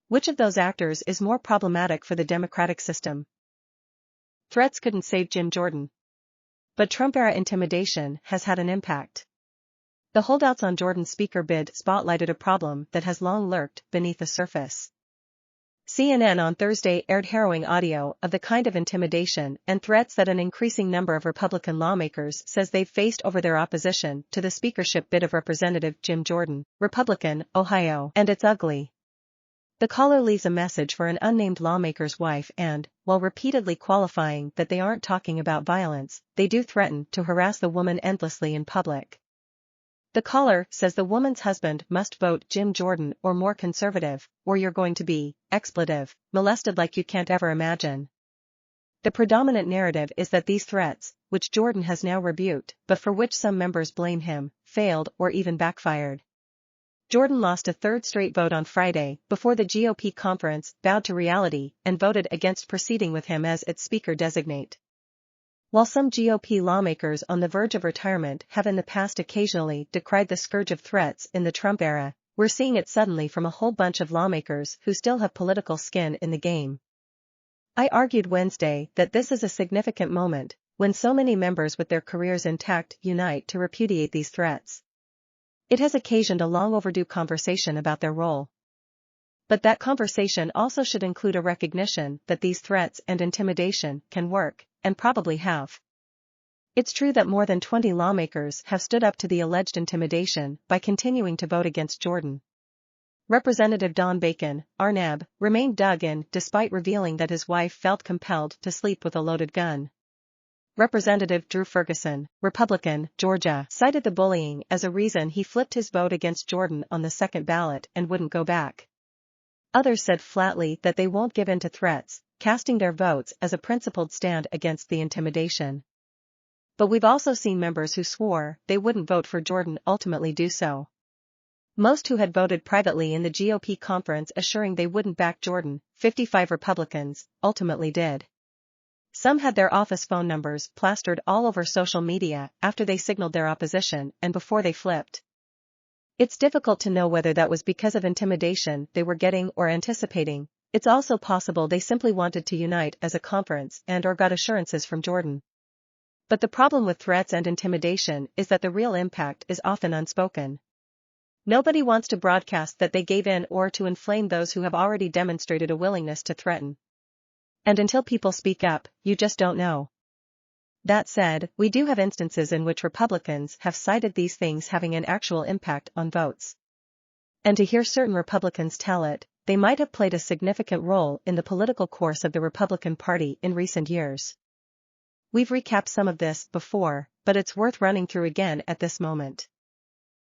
Which of those actors is more problematic for the democratic system? Threats couldn't save Jim Jordan. But Trump-era intimidation has had an impact. The holdouts on Jordan's speaker bid spotlighted a problem that has long lurked beneath the surface. CNN on Thursday aired harrowing audio of the kind of intimidation and threats that an increasing number of Republican lawmakers says they've faced over their opposition to the speakership bid of Representative Jim Jordan, Republican, Ohio, and it's ugly. The caller leaves a message for an unnamed lawmaker's wife and, while repeatedly qualifying that they aren't talking about violence, they do threaten to harass the woman endlessly in public. The caller says the woman's husband must vote Jim Jordan or more conservative, or you're going to be, expletive, molested like you can't ever imagine. The predominant narrative is that these threats, which Jordan has now rebuked, but for which some members blame him, failed or even backfired. Jordan lost a third straight vote on Friday before the GOP conference bowed to reality and voted against proceeding with him as its speaker-designate. While some GOP lawmakers on the verge of retirement have in the past occasionally decried the scourge of threats in the Trump era, we're seeing it suddenly from a whole bunch of lawmakers who still have political skin in the game. I argued Wednesday that this is a significant moment, when so many members with their careers intact unite to repudiate these threats. It has occasioned a long overdue conversation about their role. But that conversation also should include a recognition that these threats and intimidation can work, and probably have. It's true that more than 20 lawmakers have stood up to the alleged intimidation by continuing to vote against Jordan. Representative Don Bacon, Arnab, remained dug in despite revealing that his wife felt compelled to sleep with a loaded gun. Representative Drew Ferguson, Republican, Georgia, cited the bullying as a reason he flipped his vote against Jordan on the second ballot and wouldn't go back. Others said flatly that they won't give in to threats, casting their votes as a principled stand against the intimidation. But we've also seen members who swore they wouldn't vote for Jordan ultimately do so. Most who had voted privately in the GOP conference assuring they wouldn't back Jordan, 55 Republicans, ultimately did. Some had their office phone numbers plastered all over social media after they signaled their opposition and before they flipped. It's difficult to know whether that was because of intimidation they were getting or anticipating. It's also possible they simply wanted to unite as a conference and/or got assurances from Jordan. But the problem with threats and intimidation is that the real impact is often unspoken. Nobody wants to broadcast that they gave in or to inflame those who have already demonstrated a willingness to threaten. And until people speak up, you just don't know. That said, we do have instances in which Republicans have cited these things having an actual impact on votes. And to hear certain Republicans tell it, they might have played a significant role in the political course of the Republican Party in recent years. We've recapped some of this before, but it's worth running through again at this moment.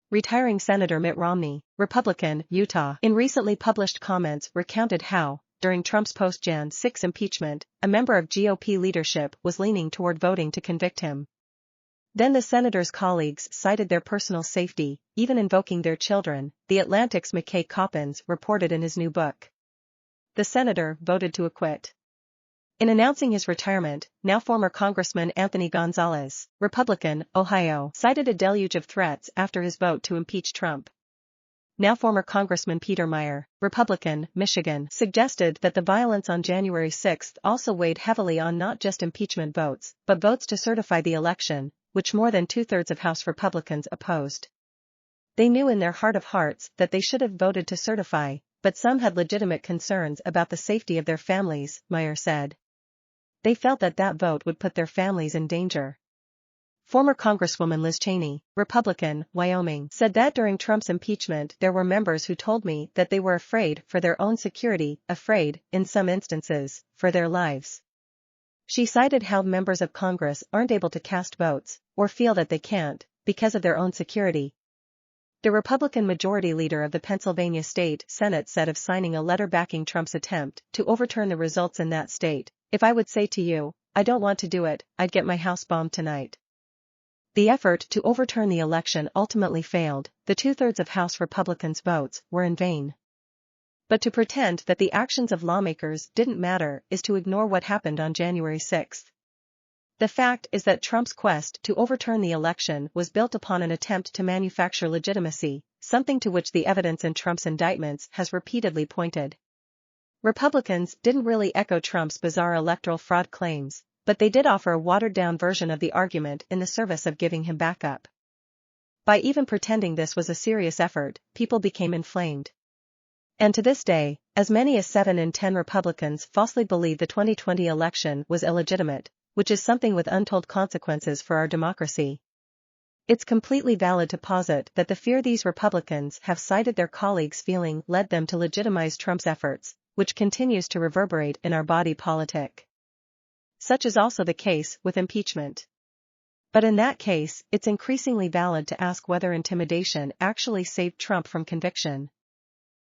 Retiring Senator Mitt Romney, Republican, Utah, in recently published comments recounted how, during Trump's post-Jan 6 impeachment, a member of GOP leadership was leaning toward voting to convict him. Then the senator's colleagues cited their personal safety, even invoking their children, The Atlantic's McKay Coppins reported in his new book. The senator voted to acquit. In announcing his retirement, now former Congressman Anthony Gonzalez, Republican, Ohio, cited a deluge of threats after his vote to impeach Trump. Now former Congressman Peter Meijer, Republican, Michigan, suggested that the violence on January 6 also weighed heavily on not just impeachment votes, but votes to certify the election, which more than two-thirds of House Republicans opposed. They knew in their heart of hearts that they should have voted to certify, but some had legitimate concerns about the safety of their families, Meijer said. They felt that that vote would put their families in danger. Former Congresswoman Liz Cheney, Republican, Wyoming, said that during Trump's impeachment there were members who told me that they were afraid for their own security, afraid, in some instances, for their lives. She cited how members of Congress aren't able to cast votes, or feel that they can't, because of their own security. The Republican majority leader of the Pennsylvania State Senate said of signing a letter backing Trump's attempt to overturn the results in that state, "If I would say to you, I don't want to do it, I'd get my house bombed tonight." The effort to overturn the election ultimately failed, the two-thirds of House Republicans' votes were in vain. But to pretend that the actions of lawmakers didn't matter is to ignore what happened on January 6. The fact is that Trump's quest to overturn the election was built upon an attempt to manufacture legitimacy, something to which the evidence in Trump's indictments has repeatedly pointed. Republicans didn't really echo Trump's bizarre electoral fraud claims, but they did offer a watered-down version of the argument in the service of giving him backup. By even pretending this was a serious effort, people became inflamed. And to this day, as many as 7 in 10 Republicans falsely believe the 2020 election was illegitimate, which is something with untold consequences for our democracy. It's completely valid to posit that the fear these Republicans have cited their colleagues feeling led them to legitimize Trump's efforts, which continues to reverberate in our body politic. Such is also the case with impeachment. But in that case, it's increasingly valid to ask whether intimidation actually saved Trump from conviction.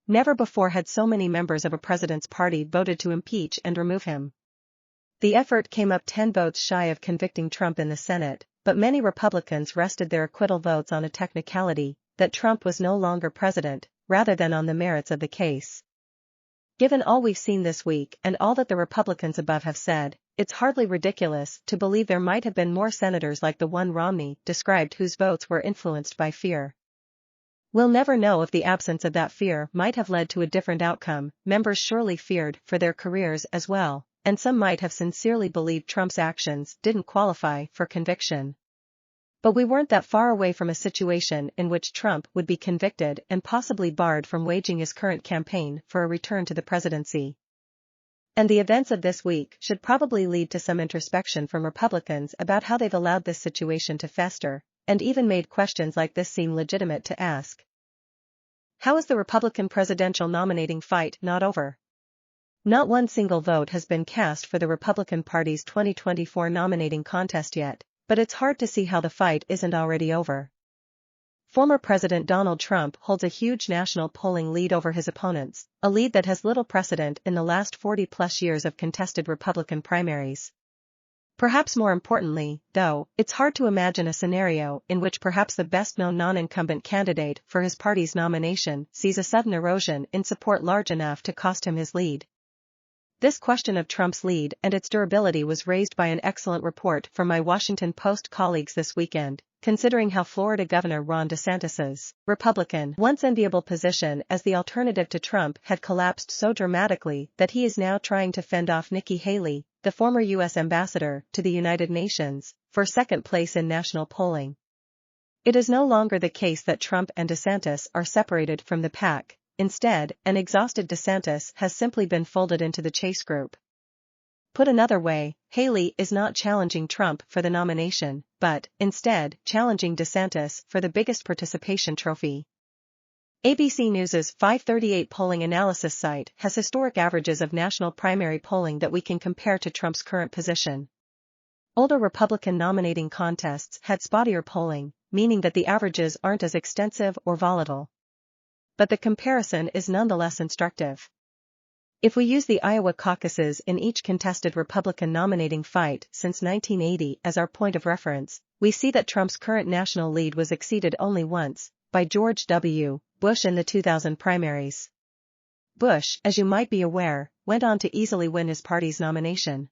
Never before had so many members of a president's party voted to impeach and remove him. The effort came up 10 votes shy of convicting Trump in the Senate, but many Republicans rested their acquittal votes on a technicality, that Trump was no longer president, rather than on the merits of the case. Given all we've seen this week and all that the Republicans above have said, it's hardly ridiculous to believe there might have been more senators like the one Romney described whose votes were influenced by fear. We'll never know if the absence of that fear might have led to a different outcome. Members surely feared for their careers as well, and some might have sincerely believed Trump's actions didn't qualify for conviction. But we weren't that far away from a situation in which Trump would be convicted and possibly barred from waging his current campaign for a return to the presidency. And the events of this week should probably lead to some introspection from Republicans about how they've allowed this situation to fester, and even made questions like this seem legitimate to ask. How is the Republican presidential nominating fight not over? Not one single vote has been cast for the Republican Party's 2024 nominating contest yet, but it's hard to see how the fight isn't already over. Former President Donald Trump holds a huge national polling lead over his opponents, a lead that has little precedent in the last 40-plus years of contested Republican primaries. Perhaps more importantly, though, it's hard to imagine a scenario in which perhaps the best-known non-incumbent candidate for his party's nomination sees a sudden erosion in support large enough to cost him his lead. This question of Trump's lead and its durability was raised by an excellent report from my Washington Post colleagues this weekend, considering how Florida Governor Ron DeSantis's, Republican, once enviable position as the alternative to Trump had collapsed so dramatically that he is now trying to fend off Nikki Haley, the former U.S. ambassador to the United Nations, for second place in national polling. It is no longer the case that Trump and DeSantis are separated from the pack. Instead, an exhausted DeSantis has simply been folded into the chase group. Put another way, Haley is not challenging Trump for the nomination, but, instead, challenging DeSantis for the biggest participation trophy. ABC News's 538 polling analysis site has historic averages of national primary polling that we can compare to Trump's current position. Older Republican nominating contests had spottier polling, meaning that the averages aren't as extensive or volatile. But the comparison is nonetheless instructive. If we use the Iowa caucuses in each contested Republican nominating fight since 1980 as our point of reference, we see that Trump's current national lead was exceeded only once, by George W. Bush in the 2000 primaries. Bush, as you might be aware, went on to easily win his party's nomination.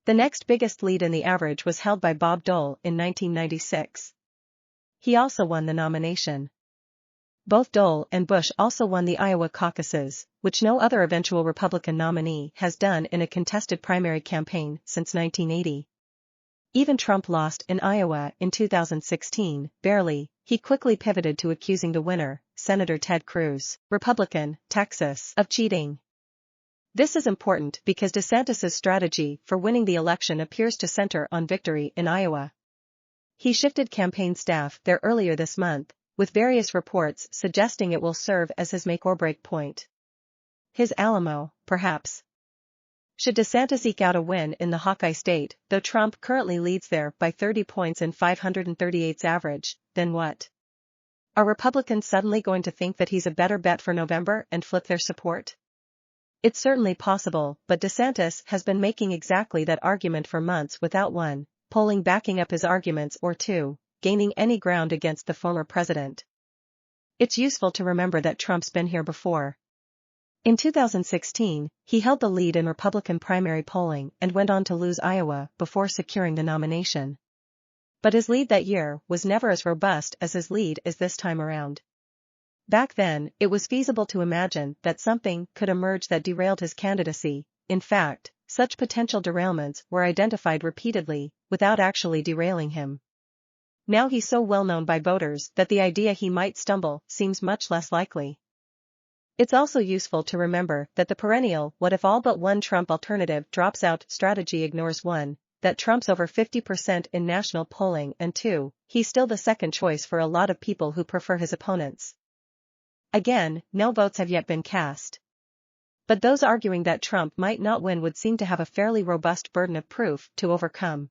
The next biggest lead in the average was held by Bob Dole in 1996. He also won the nomination. Both Dole and Bush also won the Iowa caucuses, which no other eventual Republican nominee has done in a contested primary campaign since 1980. Even Trump lost in Iowa in 2016, barely. He quickly pivoted to accusing the winner, Senator Ted Cruz, Republican, Texas, of cheating. This is important because DeSantis's strategy for winning the election appears to center on victory in Iowa. He shifted campaign staff there earlier this month, with various reports suggesting it will serve as his make-or-break point. His Alamo, perhaps. Should DeSantis eke out a win in the Hawkeye state, though Trump currently leads there by 30 points in 538's average, then what? Are Republicans suddenly going to think that he's a better bet for November and flip their support? It's certainly possible, but DeSantis has been making exactly that argument for months without one, polling backing up his arguments or two, gaining any ground against the former president. It's useful to remember that Trump's been here before. In 2016, he held the lead in Republican primary polling and went on to lose Iowa before securing the nomination. But his lead that year was never as robust as his lead is this time around. Back then, it was feasible to imagine that something could emerge that derailed his candidacy. In fact, such potential derailments were identified repeatedly, without actually derailing him. Now he's so well known by voters that the idea he might stumble seems much less likely. It's also useful to remember that the perennial "what if all but one Trump alternative drops out" strategy ignores one, that Trump's over 50% in national polling, and two, he's still the second choice for a lot of people who prefer his opponents. Again, no votes have yet been cast. But those arguing that Trump might not win would seem to have a fairly robust burden of proof to overcome.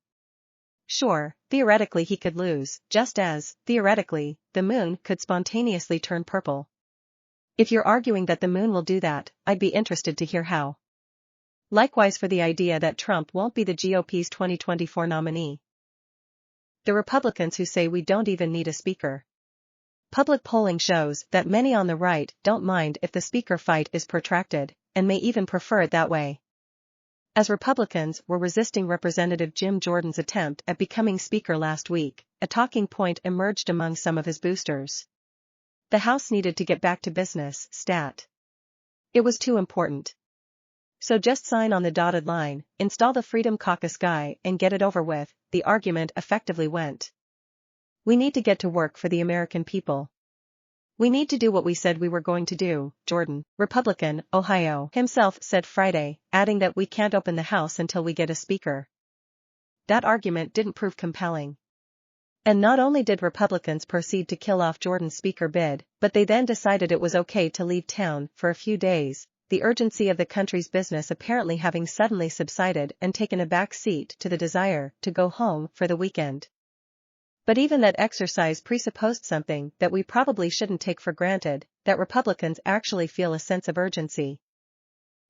Sure, theoretically he could lose, just as, theoretically, the moon could spontaneously turn purple. If you're arguing that the moon will do that, I'd be interested to hear how. Likewise for the idea that Trump won't be the GOP's 2024 nominee. The Republicans who say we don't even need a speaker. Public polling shows that many on the right don't mind if the speaker fight is protracted, and may even prefer it that way. As Republicans were resisting Representative Jim Jordan's attempt at becoming Speaker last week, a talking point emerged among some of his boosters. The House needed to get back to business, stat. It was too important. So just sign on the dotted line, install the Freedom Caucus guy and get it over with, the argument effectively went. We need to get to work for the American people. We need to do what we said we were going to do, Jordan, Republican, Ohio, himself said Friday, adding that we can't open the House until we get a speaker. That argument didn't prove compelling. And not only did Republicans proceed to kill off Jordan's speaker bid, but they then decided it was okay to leave town for a few days, the urgency of the country's business apparently having suddenly subsided and taken a back seat to the desire to go home for the weekend. But even that exercise presupposed something that we probably shouldn't take for granted, that Republicans actually feel a sense of urgency.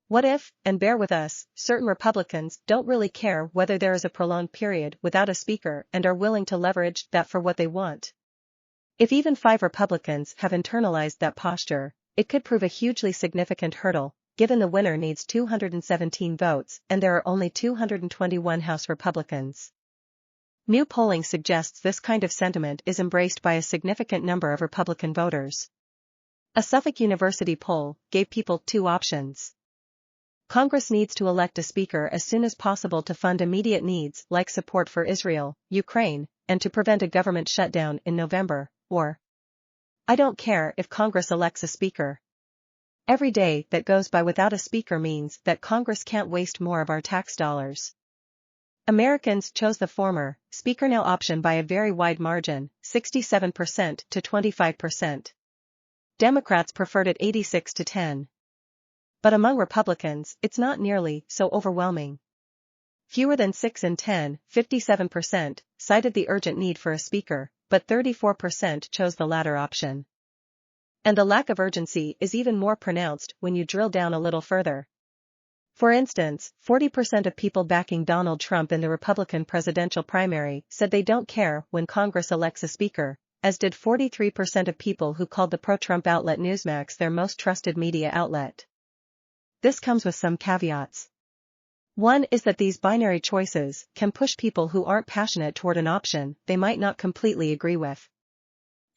What if, and bear with us, certain Republicans don't really care whether there is a prolonged period without a speaker and are willing to leverage that for what they want? If even 5 Republicans have internalized that posture, it could prove a hugely significant hurdle, given the winner needs 217 votes and there are only 221 House Republicans. New polling suggests this kind of sentiment is embraced by a significant number of Republican voters. A Suffolk University poll gave people 2 options. Congress needs to elect a speaker as soon as possible to fund immediate needs like support for Israel, Ukraine, and to prevent a government shutdown in November, or I don't care if Congress elects a speaker. Every day that goes by without a speaker means that Congress can't waste more of our tax dollars. Americans chose the former, Speaker Now option by a very wide margin, 67% to 25%. Democrats preferred it 86-10. But among Republicans, it's not nearly so overwhelming. Fewer than 6 in 10, 57%, cited the urgent need for a speaker, but 34% chose the latter option. And the lack of urgency is even more pronounced when you drill down a little further. For instance, 40% of people backing Donald Trump in the Republican presidential primary said they don't care when Congress elects a speaker, as did 43% of people who called the pro-Trump outlet Newsmax their most trusted media outlet. This comes with some caveats. One is that these binary choices can push people who aren't passionate toward an option they might not completely agree with.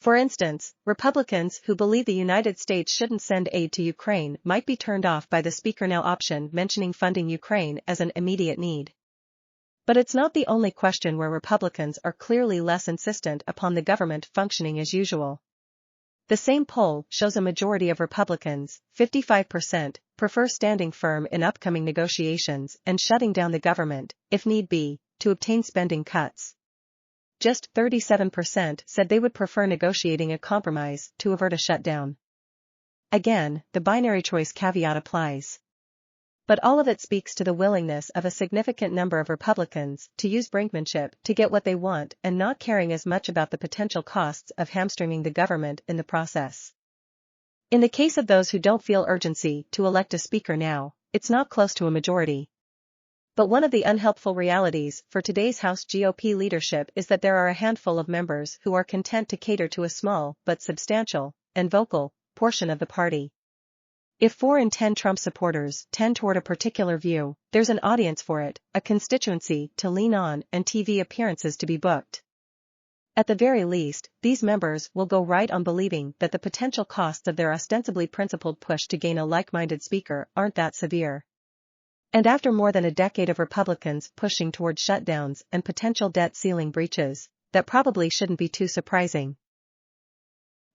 For instance, Republicans who believe the United States shouldn't send aid to Ukraine might be turned off by the Speaker Now option mentioning funding Ukraine as an immediate need. But it's not the only question where Republicans are clearly less insistent upon the government functioning as usual. The same poll shows a majority of Republicans, 55%, prefer standing firm in upcoming negotiations and shutting down the government, if need be, to obtain spending cuts. Just 37% said they would prefer negotiating a compromise to avert a shutdown. Again, the binary choice caveat applies. But all of it speaks to the willingness of a significant number of Republicans to use brinkmanship to get what they want and not caring as much about the potential costs of hamstringing the government in the process. In the case of those who don't feel urgency to elect a speaker now, it's not close to a majority. But one of the unhelpful realities for today's House GOP leadership is that there are a handful of members who are content to cater to a small, but substantial, and vocal, portion of the party. If 4 in 10 Trump supporters tend toward a particular view, there's an audience for it, a constituency to lean on, and TV appearances to be booked. At the very least, these members will go right on believing that the potential costs of their ostensibly principled push to gain a like-minded speaker aren't that severe. And after more than a decade of Republicans pushing toward shutdowns and potential debt ceiling breaches, that probably shouldn't be too surprising.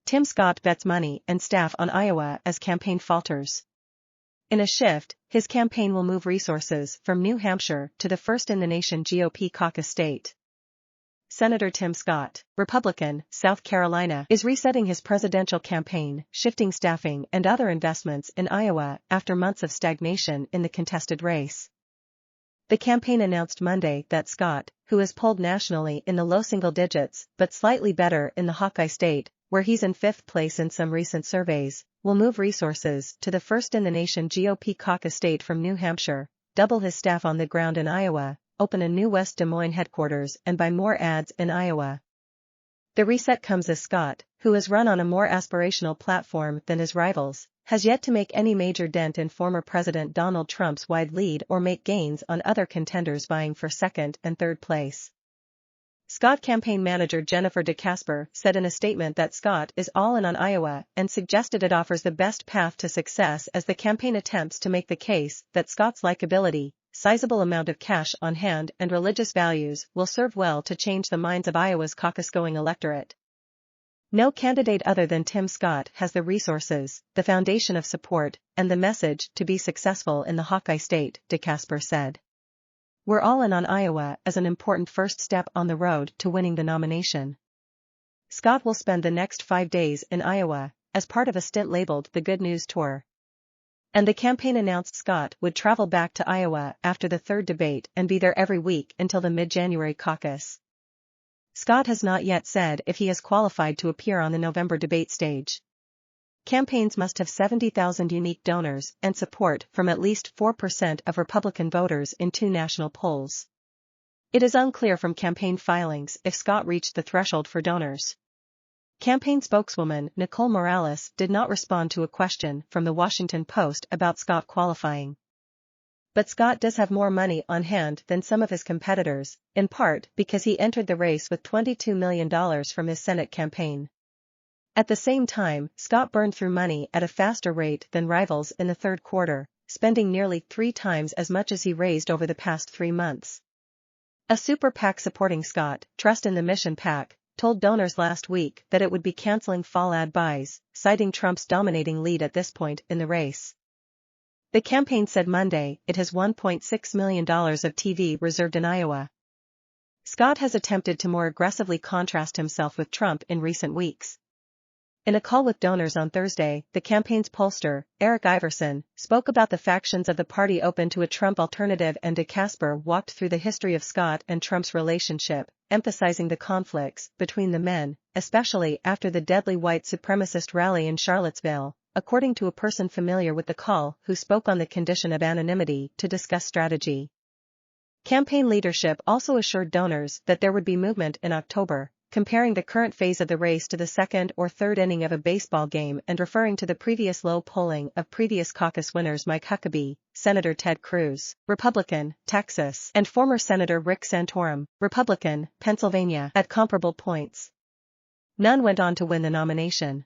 Tim Scott bets money and staff on Iowa as campaign falters. In a shift, his campaign will move resources from New Hampshire to the first-in-the-nation GOP caucus state. Senator Tim Scott, Republican, South Carolina, is resetting his presidential campaign, shifting staffing and other investments in Iowa after months of stagnation in the contested race. The campaign announced Monday that Scott, who has polled nationally in the low single digits but slightly better in the Hawkeye state, where he's in 5th place in some recent surveys, will move resources to the first-in-the-nation GOP caucus state from New Hampshire, double his staff on the ground in Iowa, open a new West Des Moines headquarters and buy more ads in Iowa. The reset comes as Scott, who has run on a more aspirational platform than his rivals, has yet to make any major dent in former President Donald Trump's wide lead or make gains on other contenders vying for second and third place. Scott campaign manager Jennifer DeCasper said in a statement that Scott is all in on Iowa and suggested it offers the best path to success as the campaign attempts to make the case that Scott's likability, sizable amount of cash on hand and religious values will serve well to change the minds of Iowa's caucus-going electorate. No candidate other than Tim Scott has the resources, the foundation of support, and the message to be successful in the Hawkeye state, DeCasper said. We're all in on Iowa as an important first step on the road to winning the nomination. Scott will spend the next 5 days in Iowa, as part of a stint labeled the Good News Tour. And the campaign announced Scott would travel back to Iowa after the third debate and be there every week until the mid-January caucus. Scott has not yet said if he has qualified to appear on the November debate stage. Campaigns must have 70,000 unique donors and support from at least 4% of Republican voters in 2 national polls. It is unclear from campaign filings if Scott reached the threshold for donors. Campaign spokeswoman Nicole Morales did not respond to a question from the Washington Post about Scott qualifying. But Scott does have more money on hand than some of his competitors, in part because he entered the race with $22 million from his Senate campaign. At the same time, Scott burned through money at a faster rate than rivals in the third quarter, spending nearly 3 times as much as he raised over the past 3 months. A super PAC supporting Scott, Trust in the Mission PAC, told donors last week that it would be canceling fall ad buys, citing Trump's dominating lead at this point in the race. The campaign said Monday it has $1.6 million of TV reserved in Iowa. Scott has attempted to more aggressively contrast himself with Trump in recent weeks. In a call with donors on Thursday, the campaign's pollster, Eric Iverson, spoke about the factions of the party open to a Trump alternative, and DeCasper walked through the history of Scott and Trump's relationship, emphasizing the conflicts between the men, especially after the deadly white supremacist rally in Charlottesville, according to a person familiar with the call who spoke on the condition of anonymity to discuss strategy. Campaign leadership also assured donors that there would be movement in October, comparing the current phase of the race to the second or third inning of a baseball game and referring to the previous low polling of previous caucus winners Mike Huckabee, Senator Ted Cruz, Republican, Texas, and former Senator Rick Santorum, Republican, Pennsylvania, at comparable points. None went on to win the nomination.